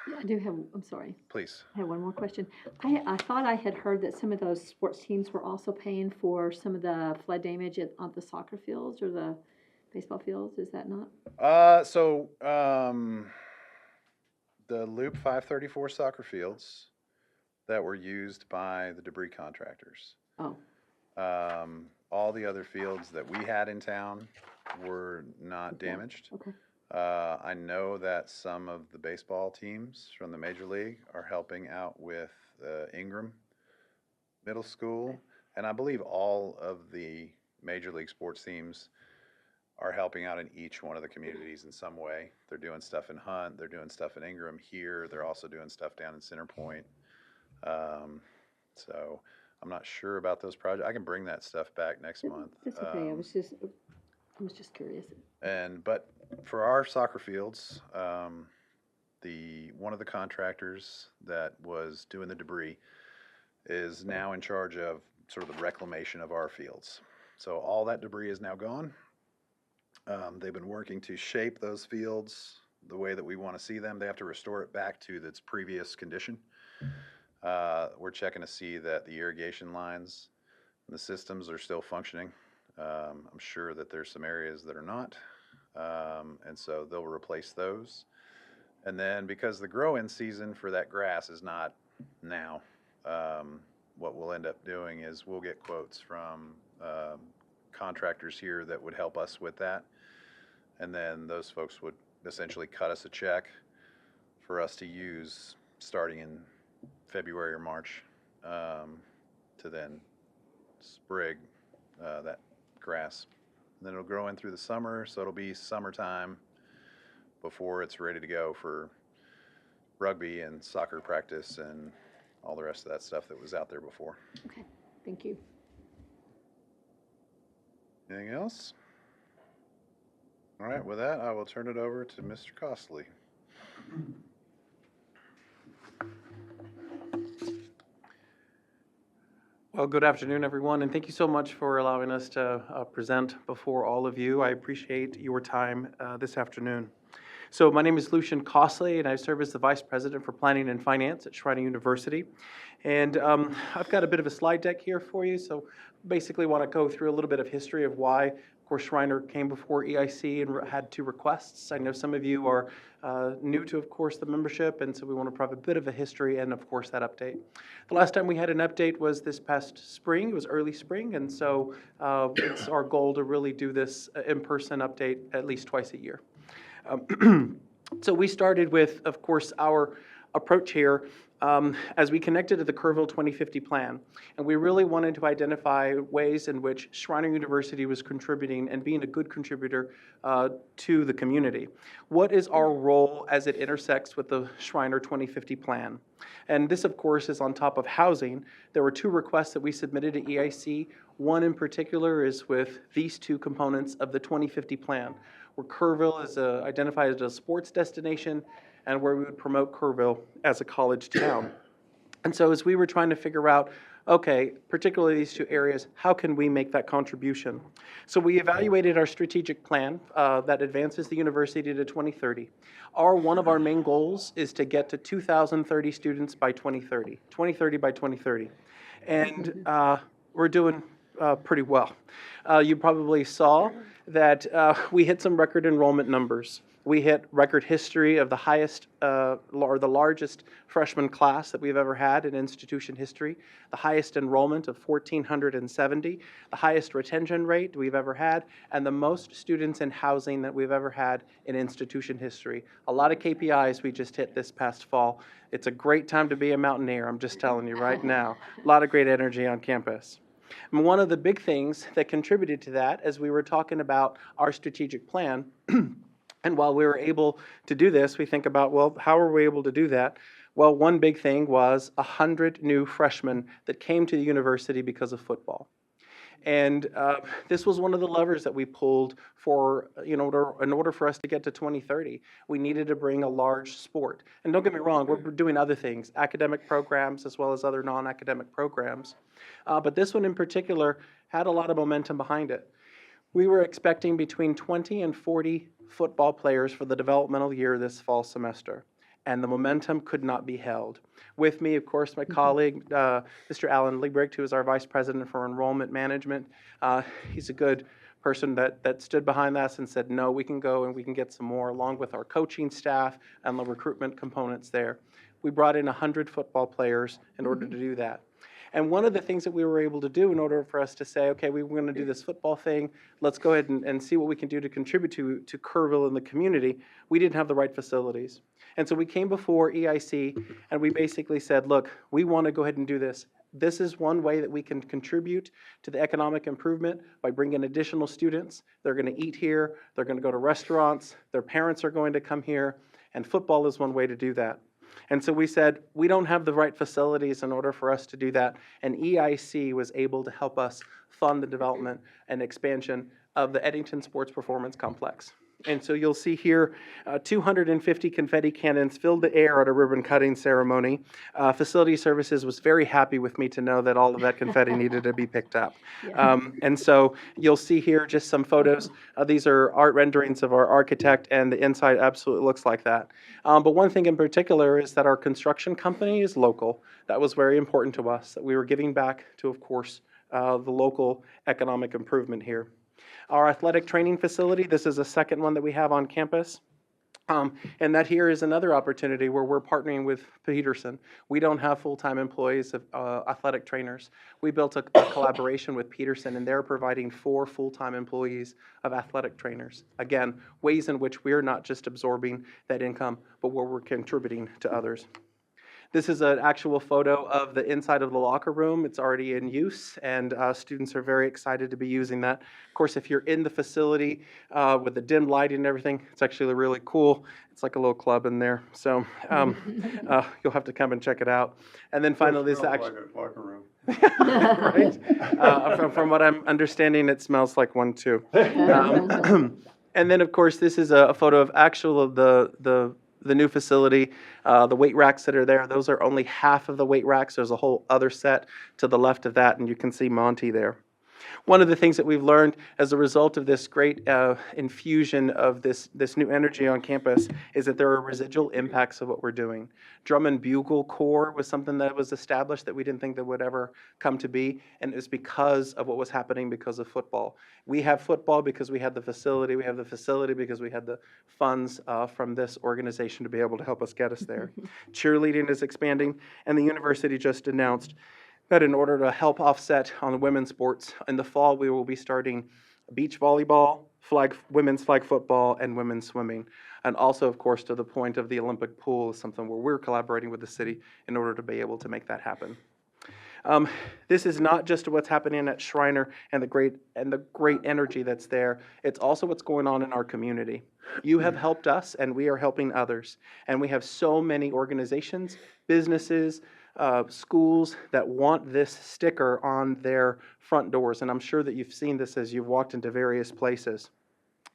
Yeah, I do have, I'm sorry, Please. I have one more question. I thought I had heard that some of those sports teams were also paying for some of the flood damage on the soccer fields or the baseball fields, is that not? the Loop 534 soccer fields that were used by the debris contractors. Oh, All the other fields that we had in town were not Okay. damaged. okay. I know that some of the baseball teams from the Major League are helping out with Ingram Middle School, and I believe all of the Major League sports teams are helping out in each one of the communities in some way. They're doing stuff in Hunt, they're doing stuff in Ingram here, they're also doing stuff down in Center Point. So I'm not sure about those projects. I can bring that stuff back next month. That's okay, I was just curious. But for our soccer fields, one of the contractors that was doing the debris is now in charge of sort of the reclamation of our fields. So all that debris is now gone. They've been working to shape those fields the way that we want to see them. They have to restore it back to its previous condition. We're checking to see that the irrigation lines and the systems are still functioning. I'm sure that there's some areas that are not. And so they'll replace those. And then because the grow-in season for that grass is not now, what we'll end up doing is we'll get quotes from contractors here that would help us with that. And then those folks would essentially cut us a check for us to use starting in February or March to then sprig that grass. And then it'll grow in through the summer, so it'll be summertime before it's ready to go for rugby and soccer practice and all the rest of that stuff that was out there before. Okay, thank you. Anything else? All right, with that, I will turn it over to Mr. Costley. Well, good afternoon, everyone, and thank you so much for allowing us to present before all of you. I appreciate your time this afternoon. So my name is Lucian Costley, and I serve as the Vice President for Planning and Finance at Schreiner University. And I've got a bit of a slide deck here for you, so basically want to go through a little bit of history of why, of course, Schreiner came before EIC and had 2 requests. I know some of you are new to, of course, the membership, and so we want to provide a bit of a history and, of course, that update. The last time we had an update was this past spring. It was early spring, and so it's our goal to really do this in-person update at least twice a year. So we started with, of course, our approach here as we connected to the Kerrville 2050 plan. And we really wanted to identify ways in which Schreiner University was contributing and being a good contributor to the community. What is our role as it intersects with the Schreiner 2050 plan? And this, of course, is on top of housing. There were 2 requests that we submitted to EIC. One in particular is with these 2 components of the 2050 plan, where Kerrville is identified as a sports destination and where we would promote Kerrville as a college town. And so as we were trying to figure out, okay, particularly these 2 areas, how can we make that contribution? So we evaluated our strategic plan that advances the university to 2030. One of our main goals is to get to 2,030 students by 2030, 2030 by 2030. And we're doing pretty well. You probably saw that we hit some record enrollment numbers. We hit record history of the highest or the largest freshman class that we've ever had in institution history, the highest enrollment of 1,470, the highest retention rate we've ever had, and the most students in housing that we've ever had in institution history. A lot of KPIs we just hit this past fall. It's a great time to be a Mountaineer, I'm just telling you right now. A lot of great energy on campus. And one of the big things that contributed to that, as we were talking about our strategic plan, and while we were able to do this, we think about, well, how are we able to do that? Well, one big thing was 100 new freshmen that came to the university because of football. And this was one of the levers that we pulled for, in order for us to get to 2030. We needed to bring a large sport. And don't get me wrong, we're doing other things, academic programs as well as other non-academic programs. But this one in particular had a lot of momentum behind it. We were expecting between 20 and 40 football players for the developmental year this fall semester, and the momentum could not be held. With me, of course, my colleague, Mr. Alan Liebrecht, who is our Vice President for Enrollment Management. He's a good person that stood behind us and said, no, we can go and we can get some more, along with our coaching staff and the recruitment components there. We brought in 100 football players in order to do that. And one of the things that we were able to do in order for us to say, okay, we were going to do this football thing, let's go ahead and see what we can do to contribute to Kerrville and the community, we didn't have the right facilities. And so we came before EIC and we basically said, look, we want to go ahead and do this. This is one way that we can contribute to the economic improvement by bringing additional students. They're going to eat here, they're going to go to restaurants, their parents are going to come here, and football is one way to do that. And so we said, we don't have the right facilities in order for us to do that, and EIC was able to help us fund the development and expansion of the Eddington Sports Performance Complex. And so you'll see here, 250 confetti cannons filled the air at a ribbon cutting ceremony. Facility Services was very happy with me to know that all of that confetti needed to be picked up. And so you'll see here just some photos. These are art renderings of our architect, and the inside absolutely looks like that. But one thing in particular is that our construction company is local. That was very important to us, that we were giving back to, of course, the local economic improvement here. Our athletic training facility, this is a second one that we have on campus. And that here is another opportunity where we're partnering with Peterson. We don't have full-time employees of athletic trainers. We built a collaboration with Peterson, and they're providing 4 full-time employees of athletic trainers. Again, ways in which we're not just absorbing that income, but where we're contributing to others. This is an actual photo of the inside of the locker room. It's already in use, and students are very excited to be using that. Of course, if you're in the facility with the dim lighting and everything, it's actually really cool. It's like a little club in there, so you'll have to come and check it out. And then finally, this Smells actually, like a locker room. right? From what I'm understanding, it smells like one too. And then, of course, this is a photo of the new facility. The weight racks that are there, those are only half of the weight racks. There's a whole other set to the left of that, and you can see Monty there. One of the things that we've learned as a result of this great infusion of this new energy on campus is that there are residual impacts of what we're doing. Drum and Bugle Corps was something that was established that we didn't think that would ever come to be, and it was because of what was happening because of football. We have football because we had the facility. We have the facility because we had the funds from this organization to be able to help us get us there. Cheerleading is expanding, and the university just announced that in order to help offset on the women's sports, in the fall we will be starting beach volleyball, women's flag football, and women's swimming. And also, of course, to the point of the Olympic pool is something where we're collaborating with the city in order to be able to make that happen. This is not just what's happening at Schreiner and the great energy that's there. It's also what's going on in our community. You have helped us, and we are helping others. And we have so many organizations, businesses, schools that want this sticker on their front doors. And I'm sure that you've seen this as you've walked into various places.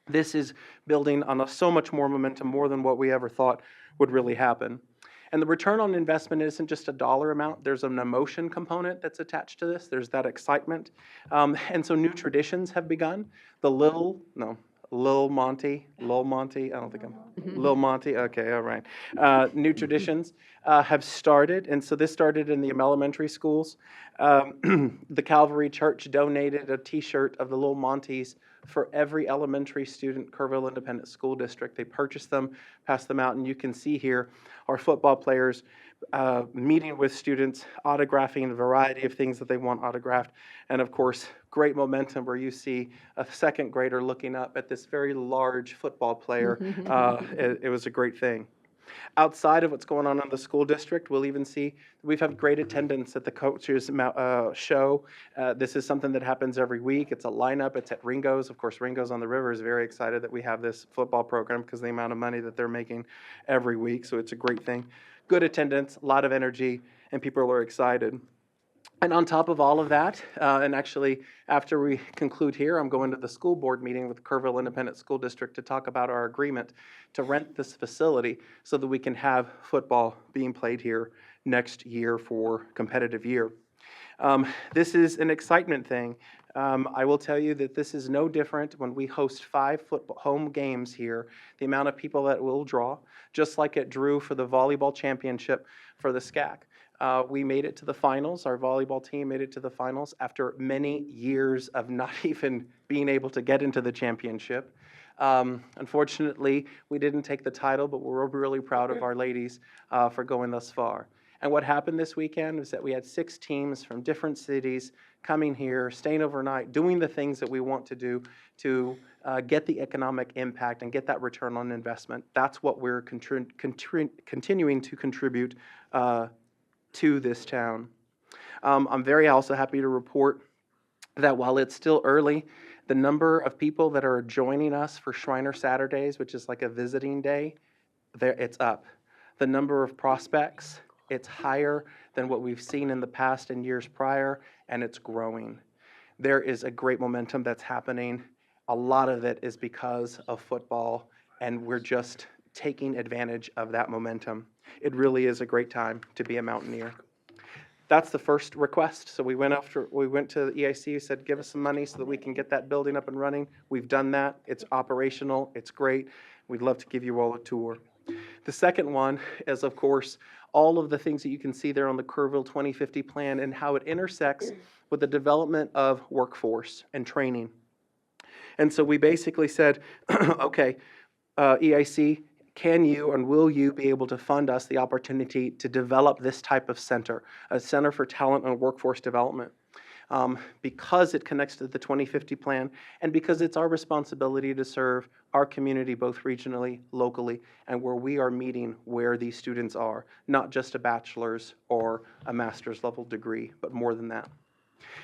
This is building on so much more momentum, more than what we ever thought would really happen. And the return on investment isn't just a dollar amount. There's an emotion component that's attached to this. There's that excitement. And so new traditions have begun. Lil Monty, I don't think Lil Monty, okay, all right. New traditions have started, and so this started in the elementary schools. The Calvary Church donated a t-shirt of the Lil Monties for every elementary student, Kerrville Independent School District. They purchased them, passed them out, and you can see here our football players meeting with students, autographing a variety of things that they want autographed, and of course, great momentum where you see a second grader looking up at this very large football player. It was a great thing. Outside of what's going on in the school district, we'll even see we've had great attendance at the coaches show. This is something that happens every week. It's a lineup. It's at Ringo's. Of course, Ringo's on the River is very excited that we have this football program because of the amount of money that they're making every week. So it's a great thing. Good attendance, a lot of energy, and people are excited. And on top of all of that, and actually after we conclude here, I'm going to the school board meeting with Kerrville Independent School District to talk about our agreement to rent this facility so that we can have football being played here next year for competitive year. This is an excitement thing. I will tell you that this is no different when we host 5 home games here, the amount of people that will draw, just like it drew for the volleyball championship for the SCAC. We made it to the finals. Our volleyball team made it to the finals after many years of not even being able to get into the championship. Unfortunately, we didn't take the title, but we're really proud of our ladies for going thus far. And what happened this weekend was that we had 6 teams from different cities coming here, staying overnight, doing the things that we want to do to get the economic impact and get that return on investment. That's what we're continuing to contribute to this town. I'm very also happy to report that while it's still early, the number of people that are joining us for Shriner Saturdays, which is like a visiting day, it's up. The number of prospects, it's higher than what we've seen in the past and years prior, and it's growing. There is a great momentum that's happening. A lot of it is because of football, and we're just taking advantage of that momentum. It really is a great time to be a Mountaineer. That's the first request. So we went to the EIC, said, give us some money so that we can get that building up and running. We've done that. It's operational. It's great. We'd love to give you all a tour. The second one is, of course, all of the things that you can see there on the Kerrville 2050 plan and how it intersects with the development of workforce and training. And so we basically said, okay, EIC, can you and will you be able to fund us the opportunity to develop this type of center, a center for talent and workforce development? Because it connects to the 2050 plan and because it's our responsibility to serve our community both regionally, locally, and where we are meeting where these students are, not just a bachelor's or a master's level degree, but more than that.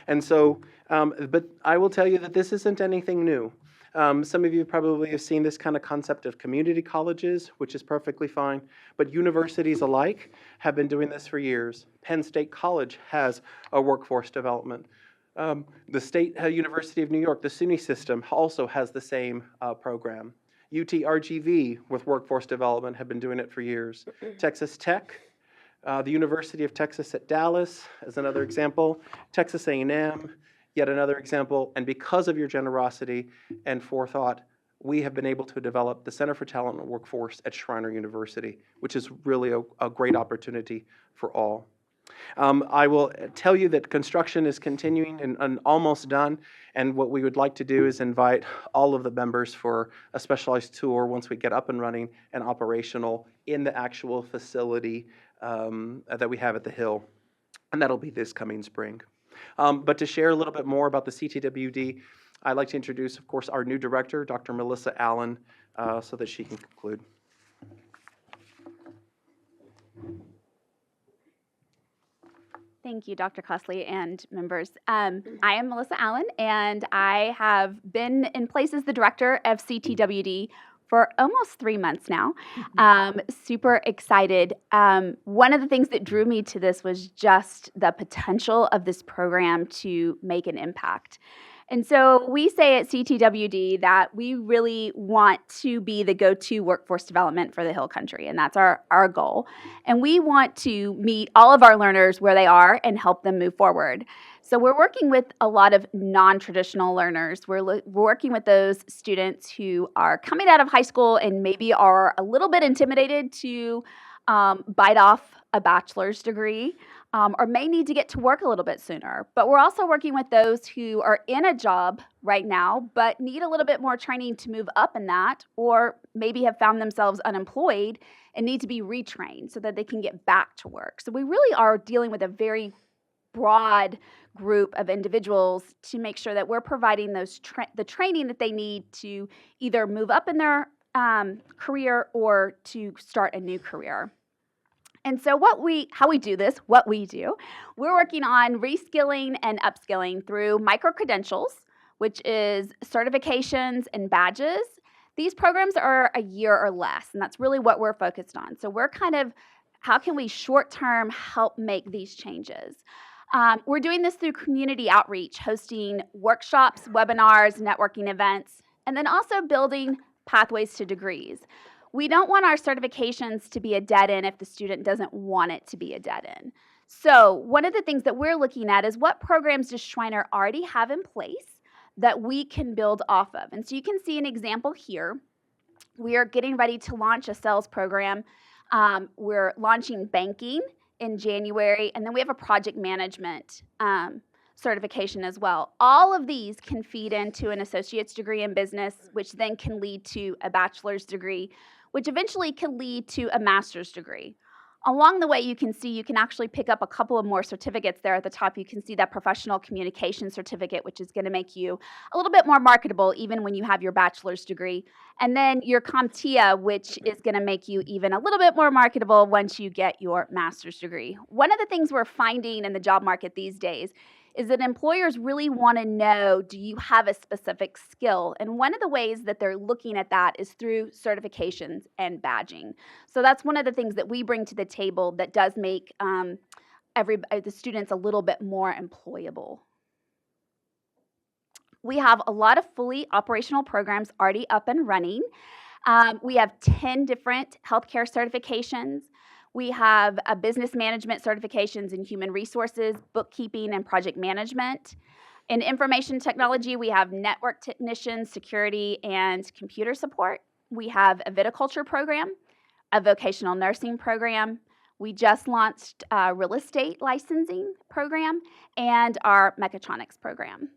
And so, but I will tell you that this isn't anything new. Some of you probably have seen this kind of concept of community colleges, which is perfectly fine, but universities alike have been doing this for years. Penn State College has a workforce development. The State University of New York, the SUNY system, also has the same program. UT-RGV with workforce development have been doing it for years. Texas Tech, the University of Texas at Dallas is another example. Texas A&M, yet another example. And because of your generosity and forethought, we have been able to develop the Center for Talent and Workforce at Shriner University, which is really a great opportunity for all. I will tell you that construction is continuing and almost done, and what we would like to do is invite all of the members for a specialized tour once we get up and running and operational in the actual facility that we have at the Hill, and that'll be this coming spring. But to share a little bit more about the CTWD, I'd like to introduce, of course, our new director, Dr. Melissa Allen, so that she can conclude. Thank you, Dr. Costley and members. I am Melissa Allen, and I have been in place as the director of CTWD for almost 3 months now. Super excited. One of the things that drew me to this was just the potential of this program to make an impact. And so we say at CTWD that we really want to be the go-to workforce development for the Hill Country, and that's our goal. And we want to meet all of our learners where they are and help them move forward. So we're working with a lot of non-traditional learners. We're working with those students who are coming out of high school and maybe are a little bit intimidated to bite off a bachelor's degree, or may need to get to work a little bit sooner. But we're also working with those who are in a job right now, but need a little bit more training to move up in that, or maybe have found themselves unemployed and need to be retrained so that they can get back to work. So we really are dealing with a very broad group of individuals to make sure that we're providing those the training that they need to either move up in their career or to start a new career. And so how we do this, we're working on reskilling and upskilling through micro-credentials, which is certifications and badges. These programs are a year or less, and that's really what we're focused on. So we're kind of, how can we short-term help make these changes? We're doing this through community outreach, hosting workshops, webinars, networking events, and then also building pathways to degrees. We don't want our certifications to be a dead end if the student doesn't want it to be a dead end. So one of the things that we're looking at is what programs does Schreiner already have in place that we can build off of. And so you can see an example here. We are getting ready to launch a sales program. We're launching banking in January, and then we have a project management certification as well. All of these can feed into an associate's degree in business, which then can lead to a bachelor's degree, which eventually can lead to a master's degree. Along the way, you can see you can actually pick up a couple of more certificates there at the top. You can see that professional communication certificate, which is going to make you a little bit more marketable even when you have your bachelor's degree. And then your CompTIA, which is going to make you even a little bit more marketable once you get your master's degree. One of the things we're finding in the job market these days is that employers really want to know, do you have a specific skill? And one of the ways that they're looking at that is through certifications and badging. So that's one of the things that we bring to the table that does make the students a little bit more employable. We have a lot of fully operational programs already up and running. We have 10 different healthcare certifications. We have business management certifications in human resources, bookkeeping, and project management. In information technology, we have network technicians, security, and computer support. We have a viticulture program, a vocational nursing program. We just launched a real estate licensing program and our mechatronics program.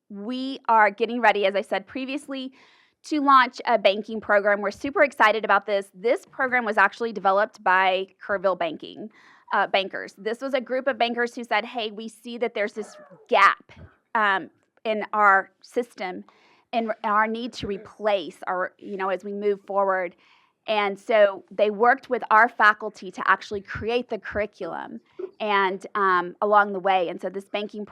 We are getting ready, as I said previously, to launch a banking program. We're super excited about this. This program was actually developed by Kerrville bankers. This was a group of bankers who said, hey, we see that there's this gap in our system and our need to replace our, as we move forward. And so they worked with our faculty to actually create the curriculum and along the way. And so this banking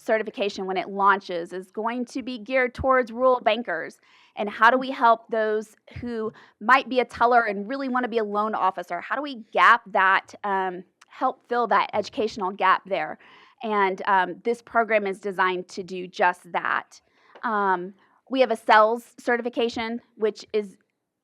certification, when it launches, is going to be geared towards rural bankers. And how do we help those who might be a teller and really want to be a loan officer? How do we gap that, help fill that educational gap there? And this program is designed to do just that. We have a sales certification, which is,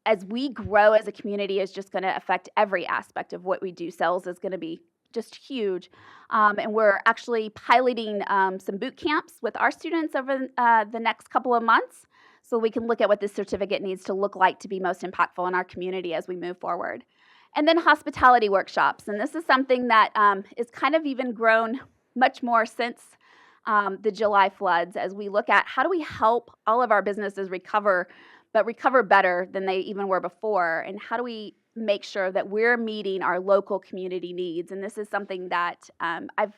as we grow as a community, is just going to affect every aspect of what we do. Sales is going to be just huge. And we're actually piloting some boot camps with our students over the next couple of months so we can look at what this certificate needs to look like to be most impactful in our community as we move forward. And then hospitality workshops. And this is something that is kind of even grown much more since the July floods, as we look at how do we help all of our businesses recover, but recover better than they even were before, and how do we make sure that we're meeting our local community needs. And this is something that I've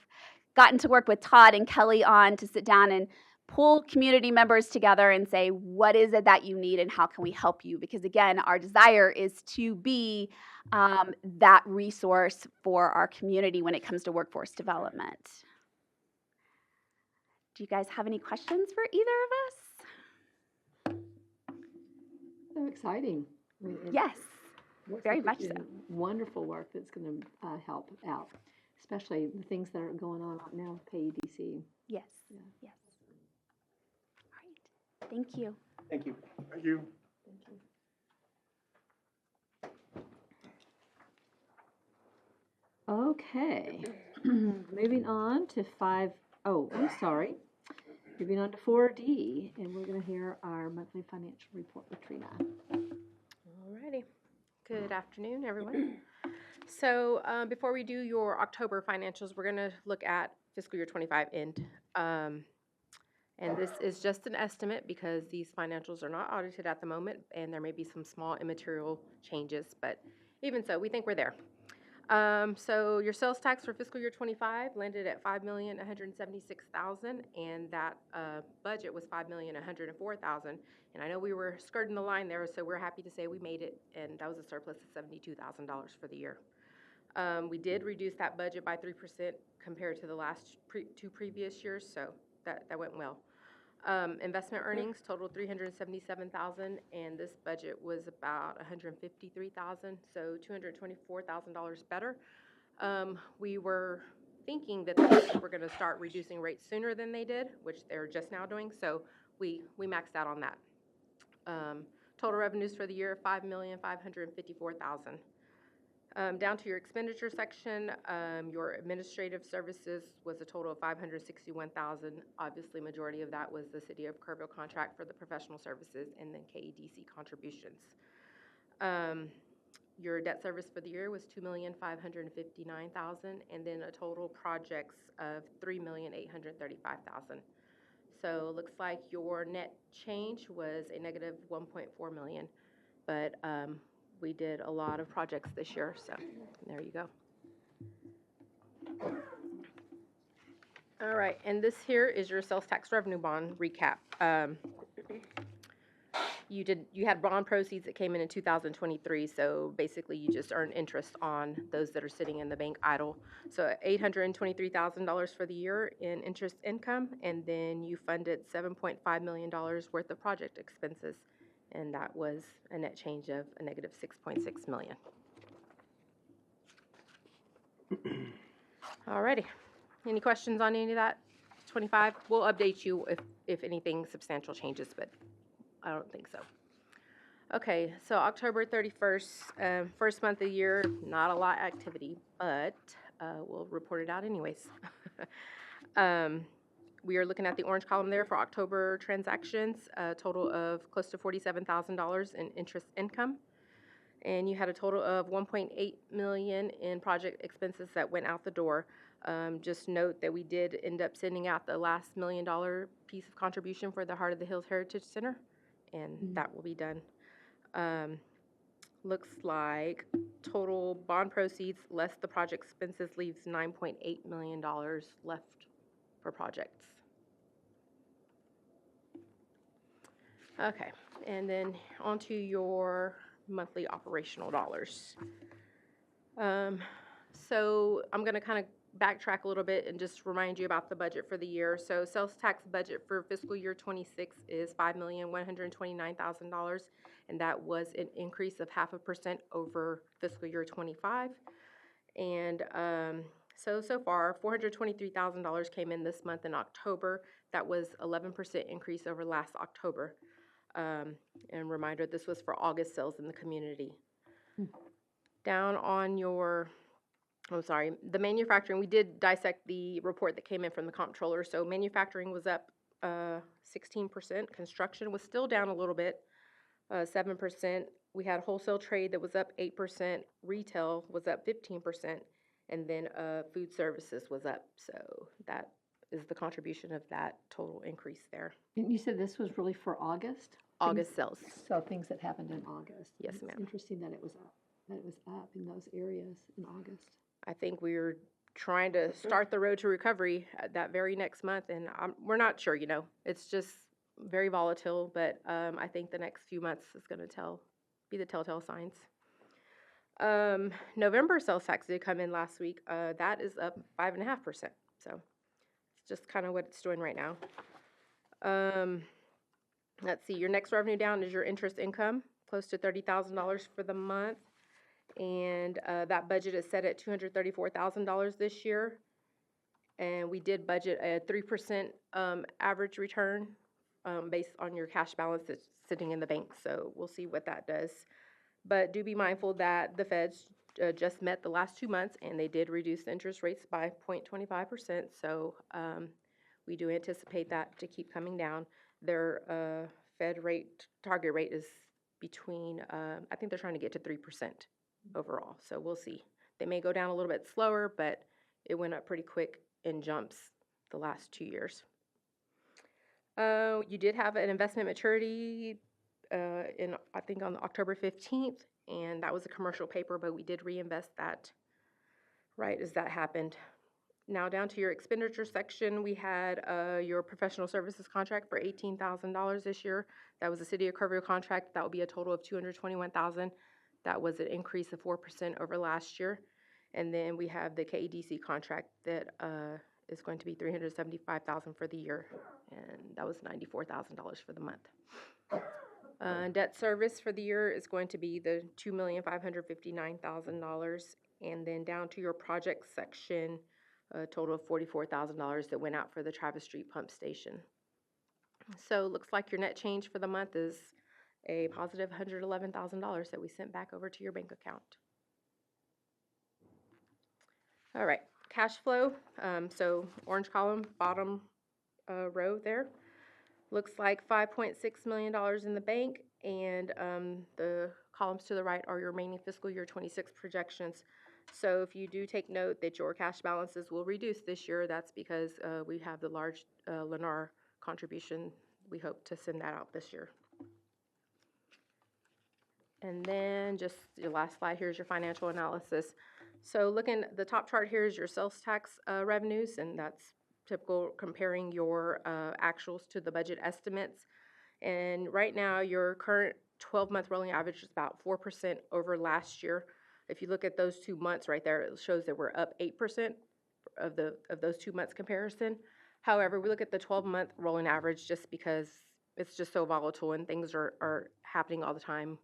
gotten to work with Todd and Kelly on, to sit down and pull community members together and say, what is it that you need and how can we help you? Because again, our desire is to be that resource for our community when it comes to workforce development. Do you guys have any questions for either of us? So exciting. I mean, Yes. looks very like much you're so. doing wonderful work that's going to help out, especially the things that are going on right now with KEDC. Yes. Yeah. Yes. All right. Thank you. Thank you. Thank you. Thank you. Okay, moving on to I'm sorry. Moving on to 4D, and we're going to hear our monthly financial report with Trina. Alrighty. Good afternoon, everyone. So before we do your October financials, we're going to look at fiscal year 25 end. And this is just an estimate because these financials are not audited at the moment, and there may be some small immaterial changes, but even so, we think we're there. So your sales tax for fiscal year 25 landed at $5,176,000, and that budget was $5,104,000. And I know we were skirting the line there, so we're happy to say we made it, and that was a surplus of $72,000 for the year. We did reduce that budget by 3% compared to the last two previous years, so that went well. Investment earnings totaled $377,000, and this budget was about $153,000, so $224,000 better. We were thinking that the Feds were going to start reducing rates sooner than they did, which they're just now doing, so we maxed out on that. Total revenues for the year, $5,554,000. Down to your expenditure section, your administrative services was a total of $561,000. Obviously, majority of that was the City of Kerrville contract for the professional services and then KEDC contributions. Your debt service for the year was $2,559,000, and then a total projects of $3,835,000. So it looks like your net change was a negative $1.4 million, but we did a lot of projects this year, so there you go. All right, and this here is your sales tax revenue bond recap. You had bond proceeds that came in 2023, so basically you just earn interest on those that are sitting in the bank idle. So $823,000 for the year in interest income, and then you funded $7.5 million worth of project expenses, and that was a net change of a negative $6.6 million. All righty. Any questions on any of that? 25? We'll update you if anything substantial changes, but I don't think so. Okay, so October 31st, first month of the year, not a lot of activity, but we'll report it out anyways. We are looking at the orange column there for October transactions, a total of close to $47,000 in interest income. And you had a total of $1.8 million in project expenses that went out the door. Just note that we did end up sending out the last $1 million piece of contribution for the Heart of the Hills Heritage Center, and that will be done. Looks like total bond proceeds less the project expenses leaves $9.8 million left for projects. Okay, and then onto your monthly operational dollars. So I'm going to kind of backtrack a little bit and just remind you about the budget for the year. So sales tax budget for fiscal year 26 is $5,129,000, and that was an increase of 0.5% over fiscal year 25. And so far, $423,000 came in this month in October. That was 11% increase over last October. And reminder, this was for August sales in the community. Down on your, the manufacturing, we did dissect the report that came in from the comptroller. So manufacturing was up 16%. Construction was still down a little bit, 7%. We had wholesale trade that was up 8%. Retail was up 15%. And then food services was up. So that is the contribution of that total increase there. And you said this was really for August? August sales. So things that happened in August. Yes, It's ma'am. interesting that it was up in those areas in August. I think we were trying to start the road to recovery that very next month, and we're not sure, you know. It's just very volatile, but I think the next few months is going to be the telltale signs. November sales tax did come in last week. That is up 5.5%. So it's just kind of what it's doing right now. Let's see, your next revenue down is your interest income, close to $30,000 for the month. And that budget is set at $234,000 this year. And we did budget a 3% average return based on your cash balance that's sitting in the bank. So we'll see what that does. But do be mindful that the feds just met the last 2 months, and they did reduce the interest rates by 0.25%. So we do anticipate that to keep coming down. Their Fed rate, target rate is between, I think they're trying to get to 3% overall. So we'll see. They may go down a little bit slower, but it went up pretty quick in jumps the last 2 years. You did have an investment maturity I think on October 15th, and that was a commercial paper, but we did reinvest that right as that happened. Now down to your expenditure section, we had your professional services contract for $18,000 this year. That was a City of Kerrville contract. That would be a total of $221,000. That was an increase of 4% over last year. And then we have the KEDC contract that is going to be $375,000 for the year, and that was $94,000 for the month. Debt service for the year is going to be the $2,559,000, and then down to your project section, a total of $44,000 that went out for the Travis Street pump station. So looks like your net change for the month is a positive $111,000 that we sent back over to your bank account. All right, cash flow, so orange column, bottom row there. Looks like $5.6 million in the bank, and the columns to the right are your remaining fiscal year 26 projections. So if you do take note that your cash balances will reduce this year, that's because we have the large Lennar contribution. We hope to send that out this year. And then just your last slide, here's your financial analysis. So looking at the top chart here is your sales tax revenues, and that's typical comparing your actuals to the budget estimates. And right now, your current 12-month rolling average is about 4% over last year. If you look at those 2 months right there, it shows that we're up 8% of those 2 months comparison. However, we look at the 12-month rolling average just because it's just so volatile and things are happening all the time.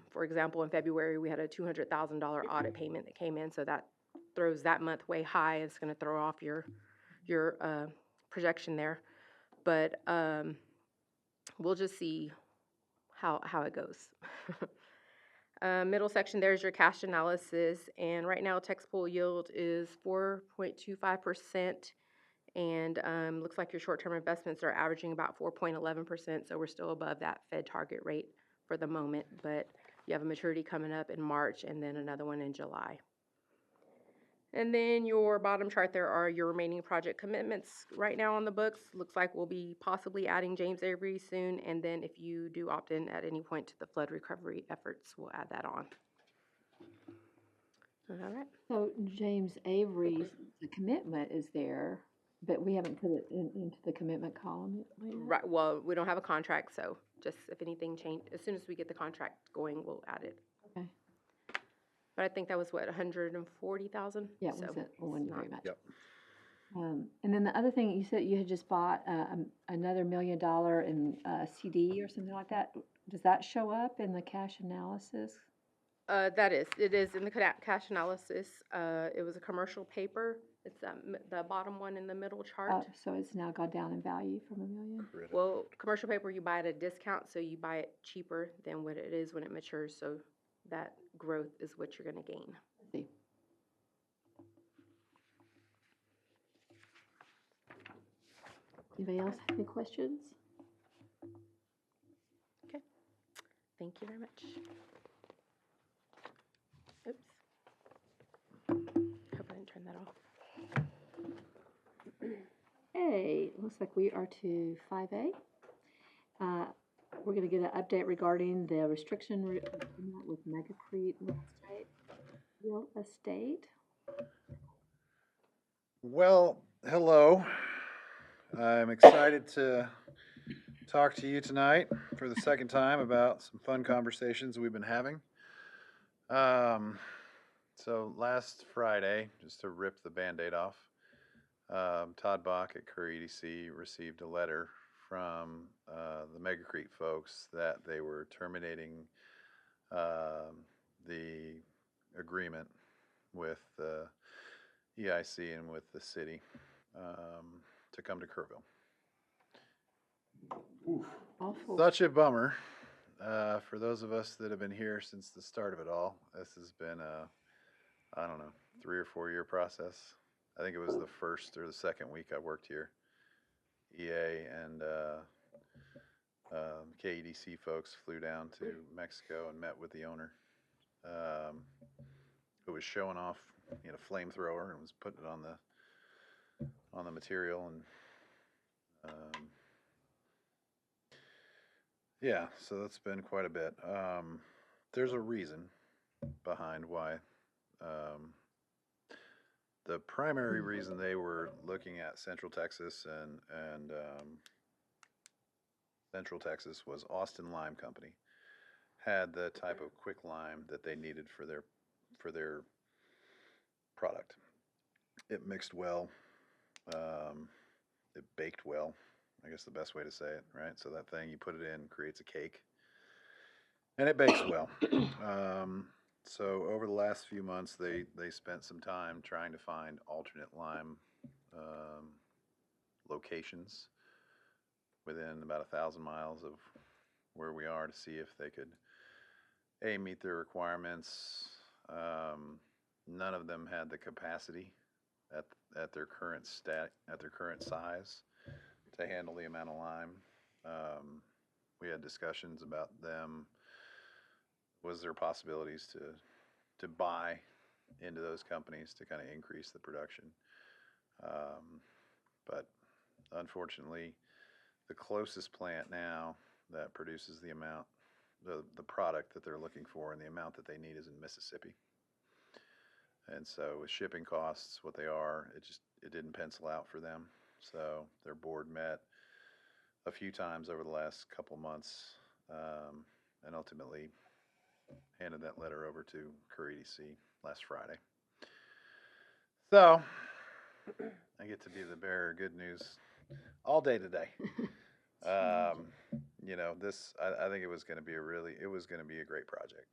For example, in February, we had a $200,000 audit payment that came in, so that throws that month way high. It's going to throw off your projection there. But we'll just see how it goes. Middle section, there's your cash analysis, and right now tax pool yield is 4.25%, and looks like your short-term investments are averaging about 4.11%, so we're still above that Fed target rate for the moment, but you have a maturity coming up in March and then another one in July. And then your bottom chart, there are your remaining project commitments right now on the books. Looks like we'll be possibly adding James Avery soon, and then if you do opt in at any point to the flood recovery efforts, we'll add that on. All right. So James Avery's, the commitment is there, but we haven't put it into the commitment column yet. Right, well, we don't have a contract, so just if anything changed, as soon as we get the contract going, we'll add it. Okay. But I think that was what, 140,000? Yeah, So was it? Well, wasn't very much. Yep. And then the other thing, you said you had just bought another $1 million in CD or something like that. Does that show up in the cash analysis? It is in the cash analysis. It was a commercial paper. It's the bottom one in the middle chart. So it's now gone down in value from $1 million? Well, commercial paper, you buy at a discount, so you buy it cheaper than what it is when it matures, so that growth is what you're gonna gain. Let's see. Anybody else have any questions? Okay, thank you very much. Oops. Hope I didn't turn that off. Hey, looks like we are to 5A. We're going to get an update regarding the restriction with Mega Crete Real Estate. Well, hello. I'm excited to talk to you tonight for the second time about some fun conversations we've been having. So last Friday, just to rip the Band-Aid off, Todd Bach at Curry EDC received a letter from the Mega Crete folks that they were terminating the agreement with the EIC and with the city to come to Kerrville. Awful. Such a bummer. For those of us that have been here since the start of it all, this has been I don't know, 3 or 4 year process. I think it was the first or the second week I worked here. EA and KEDC folks flew down to Mexico and met with the owner, who was showing off, a flamethrower and was putting it on the material, and yeah, so that's been quite a bit. There's a reason behind why. The primary reason they were looking at Central Texas and Central Texas was Austin Lime Company had the type of quick lime that they needed for their product. It mixed well, it baked well, I guess the best way to say it, right? So that thing, you put it in, creates a cake, and it bakes well. So over the last few months, they spent some time trying to find alternate lime locations within about 1,000 miles of where we are to see if they could, A, meet their requirements, none of them had the capacity at their current at their current size to handle the amount of lime. We had discussions about them. Was there possibilities to buy into those companies to kind of increase the production? But unfortunately, the closest plant now that produces the amount, the product that they're looking for and the amount that they need is in Mississippi. And so with shipping costs, what they are, it didn't pencil out for them. So their board met a few times over the last couple months, and ultimately handed that letter over to Kerr EDC last Friday. So I get to be the bearer of good news all day today. You know, I think it was going to be a great project.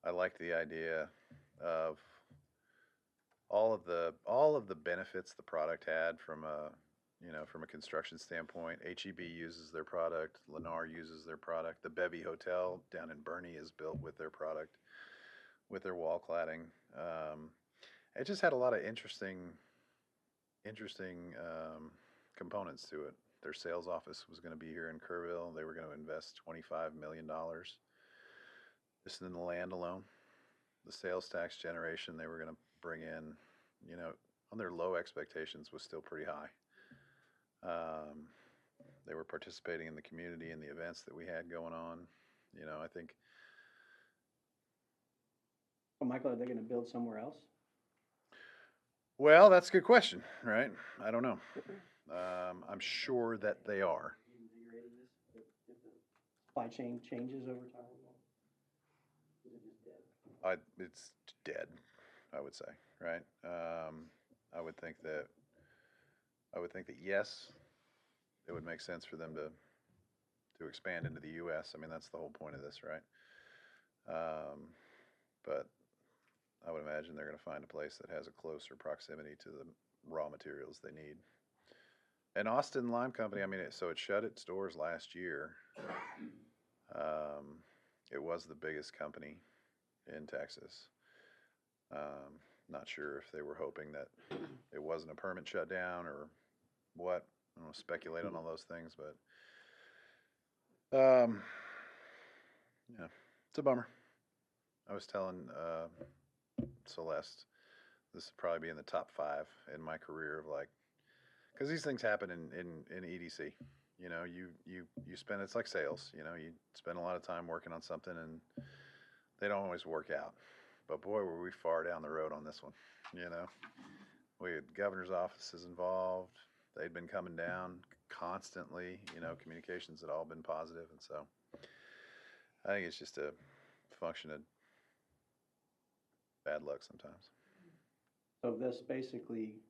I liked the idea of all of the benefits the product had from a construction standpoint. HEB uses their product. Lennar uses their product. The Bevy Hotel down in Bernie is built with their product, with their wall cladding. It just had a lot of interesting components to it. Their sales office was going to be here in Kerrville. They were going to invest $25 million just in the land alone. The sales tax generation they were going to bring in, you know, on their low expectations was still pretty high. They were participating in the community and the events that we had going on. You know, I think. Well, Michael, are they gonna build somewhere else? Well, that's a good question, right? I don't know. I'm sure that they are. Reinvigorating this, if the supply chain changes over time? Is it just dead? It's dead, I would say, right? I would think that yes, it would make sense for them to expand into the U.S. I mean, that's the whole point of this, right? But I would imagine they're going to find a place that has a closer proximity to the raw materials they need. And Austin Lime Company, I mean, it shut its doors last year. It was the biggest company in Texas. Not sure if they were hoping that it wasn't a permanent shutdown or what. I don't want to speculate on all those things, but yeah, it's a bummer. I was telling Celeste, this would probably be in the top 5 in my career of like, because these things happen in EDC. You know, you spend, it's like sales, you know, you spend a lot of time working on something and they don't always work out. But boy, were we far down the road on this one, you know. We had governor's offices involved. They'd been coming down constantly, you know, communications had all been positive. And so I think it's just a function of bad luck sometimes. So this basically,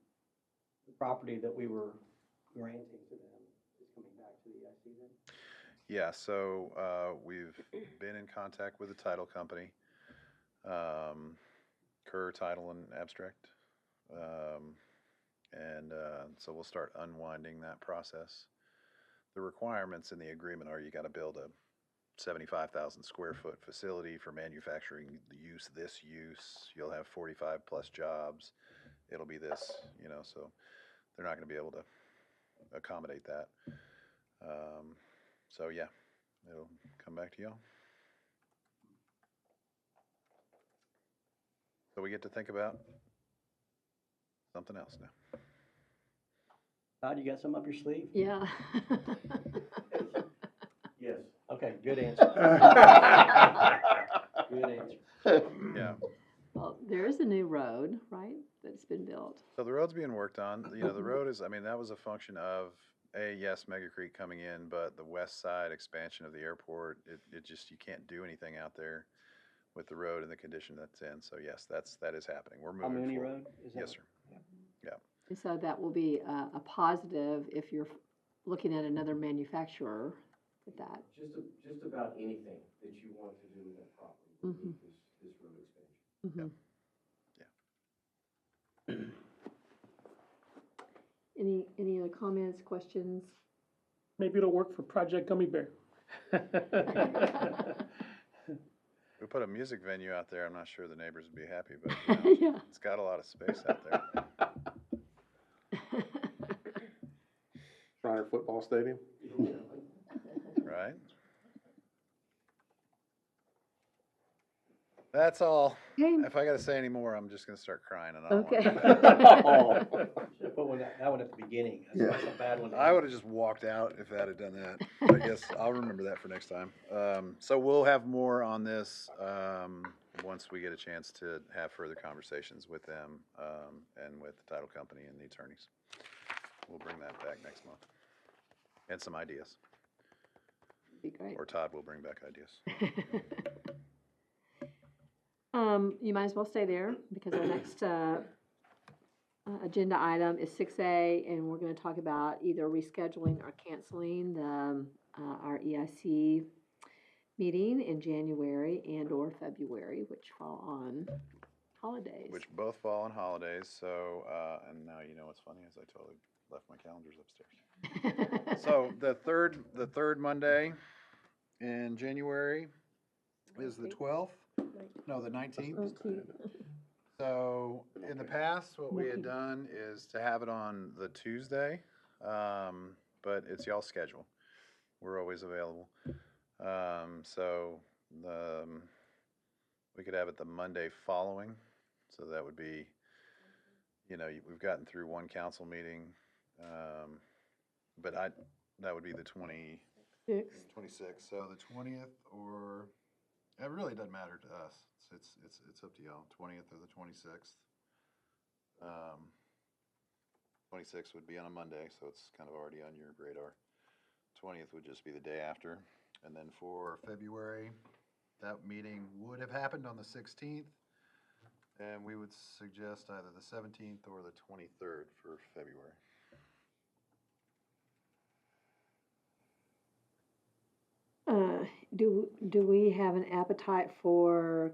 the property that we were granting to them is coming back to the EIC then? Yeah, so we've been in contact with the title company, Kerr Title and Abstract, and so we'll start unwinding that process. The requirements in the agreement are you got to build a 75,000 square foot facility for manufacturing this use. You'll have 45 plus jobs. It'll be this, you know, so they're not going to be able to accommodate that. So yeah, it'll come back to y'all. So we get to think about something else now. Todd, you got some up your sleeve? Yeah. Yes. Okay, good answer. Good answer. Yeah. Well, there is a new road, right, that's been built. So the road's being worked on. You know, the road is, I mean, that was a function of, yes, Mega Creek coming in, but the west side expansion of the airport, it just, you can't do anything out there with the road and the condition that's in. So yes, that is happening. We're moving Mooney forward. Road? Is that Yes, what- sir. Yeah. And so that will be a positive if you're looking at another manufacturer with that. Just about anything that you want to do with that property, would need this road expansion. Mhm. Any other comments, questions? Maybe it'll work for Project Gummy Bear. We put a music venue out there, I'm not sure the neighbors would be happy, but, you know, Yeah. it's got a lot of space out there. Shriner Football Stadium. Right? That's all. Okay. If I gotta say any more, I'm just gonna start crying and I don't Okay. want to. Should've put that one at the beginning. That's a bad one. I would've just walked out if that had done that. I guess I'll remember that for next time. So we'll have more on this, once we get a chance to have further conversations with them, and with the title company and the attorneys. We'll bring that back next month. And some ideas. Be great. Or Todd will bring back ideas. You might as well stay there because our next agenda item is 6A, and we're going to talk about either rescheduling or canceling our EIC meeting in January and/or February, which fall on holidays. Which both fall on holidays, so, and now you know what's funny is I totally left my calendars upstairs. So the third Monday in January is the 12th? No, the 19th. So in the past, what we had done is to have it on the Tuesday, but it's y'all's schedule. We're always available. So we could have it the Monday following. So that would be, you know, we've gotten through one council meeting, but that would be the 26th. So the 20th, or it really doesn't matter to us. It's up to y'all. 20th or the 26th. 26th would be on a Monday, so it's kind of already on your radar. 20th would just be the day after, and then for February, that meeting would have happened on the 16th. And we would suggest either the 17th or the 23rd for February. Do we have an appetite for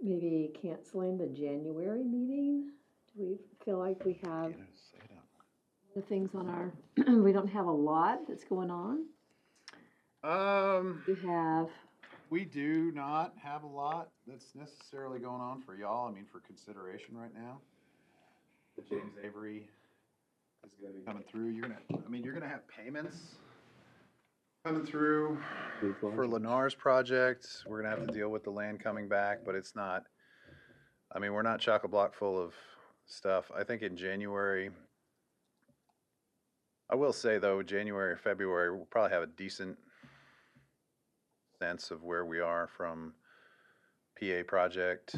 maybe canceling the January meeting? Do we feel like we have the things on our, we don't have a lot that's going on? We have, We do not have a lot that's necessarily going on for y'all, I mean, for consideration right now. The James Avery is gonna be coming through, you're gonna have payments coming through for Lennar's project. We're gonna have to deal with the land coming back, but it's not, I mean, we're not chock-a-block full of stuff. I think in January, I will say though, January or February, we'll probably have a decent sense of where we are from PA project,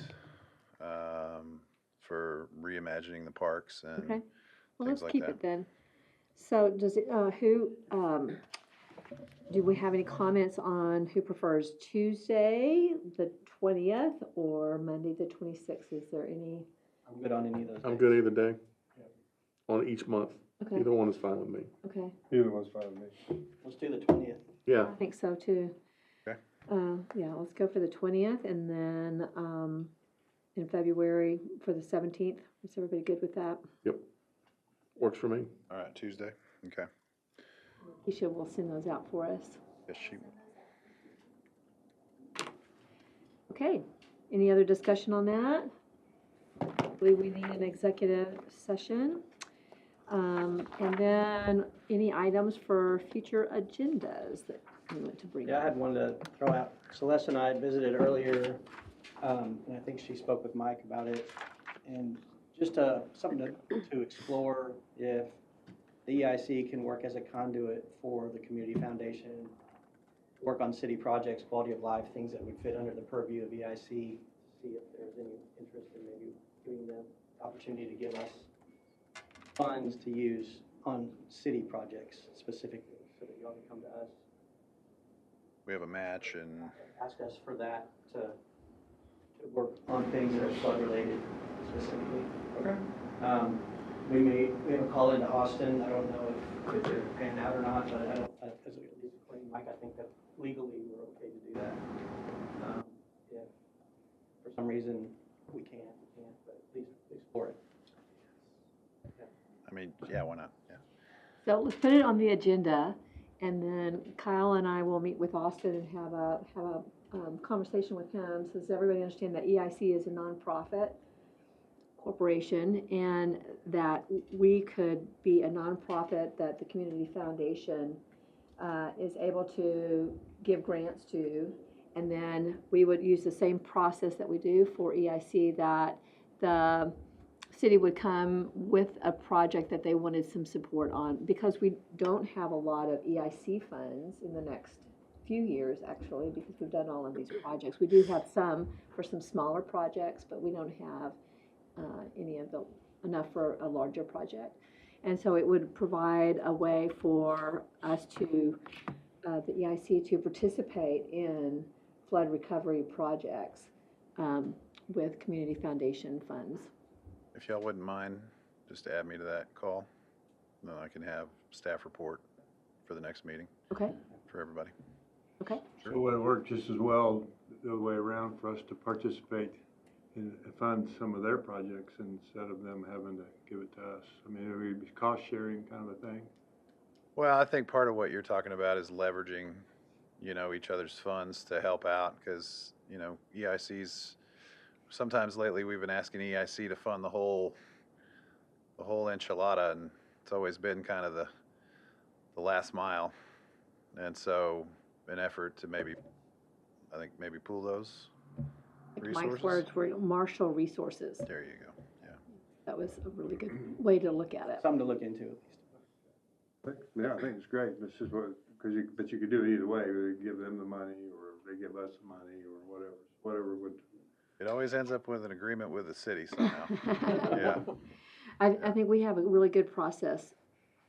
for reimagining the parks and okay, well, things let's like keep that. it then. So does it, do we have any comments on who prefers Tuesday, the 20th, or Monday, the 26th? Is there any? I'm good on any of those. I'm days. good either day. On each month. Okay, Either one is fine with me. okay, Either one's fine with me. Let's do the 20th. Yeah. I think so too. Okay. Yeah, let's go for the 20th, and then, in February for the 17th. Is everybody good with that? Works for me. All right, Tuesday, okay. Keisha will send those out for us. Yes, she, Okay, any other discussion on that? I believe we need an executive session. And then any items for future agendas that we want to bring Yeah, I up? had one to throw out. Celeste and I had visited earlier, and I think she spoke with Mike about it. And just something to explore if the EIC can work as a conduit for the community foundation, work on city projects, quality of life, things that would fit under the purview of EIC, see if there's any interest in maybe giving them the opportunity to give us funds to use on city projects specifically, so that y'all can come to us, we have a match and, ask us for that to work on things that are flood related specifically. okay. We have a call into Austin. I don't know if they're paying out or not, but I don't, as at least according to Mike, I think that legally we're okay to do that. If for some reason we can't, but at least explore it. I mean, yeah, why not, yeah. So let's put it on the agenda, and then Kyle and I will meet with Austin and have a conversation with him, so does everybody understand that EIC is a nonprofit corporation, and that we could be a nonprofit that the Community Foundation is able to give grants to, and then we would use the same process that we do for EIC, that the city would come with a project that they wanted some support on, because we don't have a lot of EIC funds in the next few years, actually, because we've done all of these projects. We do have some for some smaller projects, but we don't have enough for a larger project. And so it would provide a way for us to, the EIC, to participate in flood recovery projects with Community Foundation funds. If y'all wouldn't mind, just add me to that call, then I can have staff report for the next meeting Okay, for everybody. okay. So would it work just as well the other way around for us to participate and fund some of their projects instead of them having to give it to us? I mean, it would be cost sharing kind of a thing. Well, I think part of what you're talking about is leveraging, each other's funds to help out, because, EIC's, sometimes lately we've been asking EIC to fund the whole enchilada, and it's always been kind of the last mile. And so, an effort to maybe pool those resources. Mike's words were Marshall Resources. There you go, yeah. That was a really good way to look at it. Something to look into at least. Yeah, I think it's great. This is but you could do it either way. We give them the money, or they give us the money, or whatever would. It always ends up with an agreement with the city somehow. Yeah. I think we have a really good process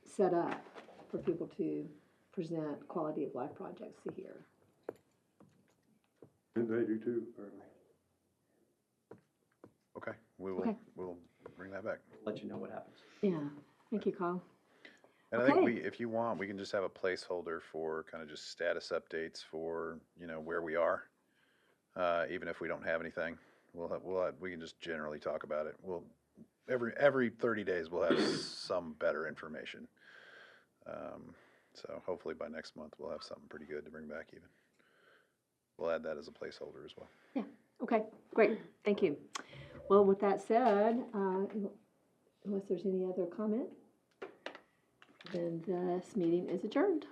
set up for people to present quality of life projects to hear. And they do too, apparently. Okay, Okay. we'll bring that back. Let you know what happens. Yeah, thank you, Kyle. And I think Okay. if you want, we can just have a placeholder for kind of just status updates for, where we are. Even if we don't have anything, we can just generally talk about it. Every 30 days, we'll have some better information. So hopefully by next month, we'll have something pretty good to bring back even. We'll add that as a placeholder as well. Yeah, okay, great, thank you. Well, with that said, unless there's any other comment, then this meeting is adjourned.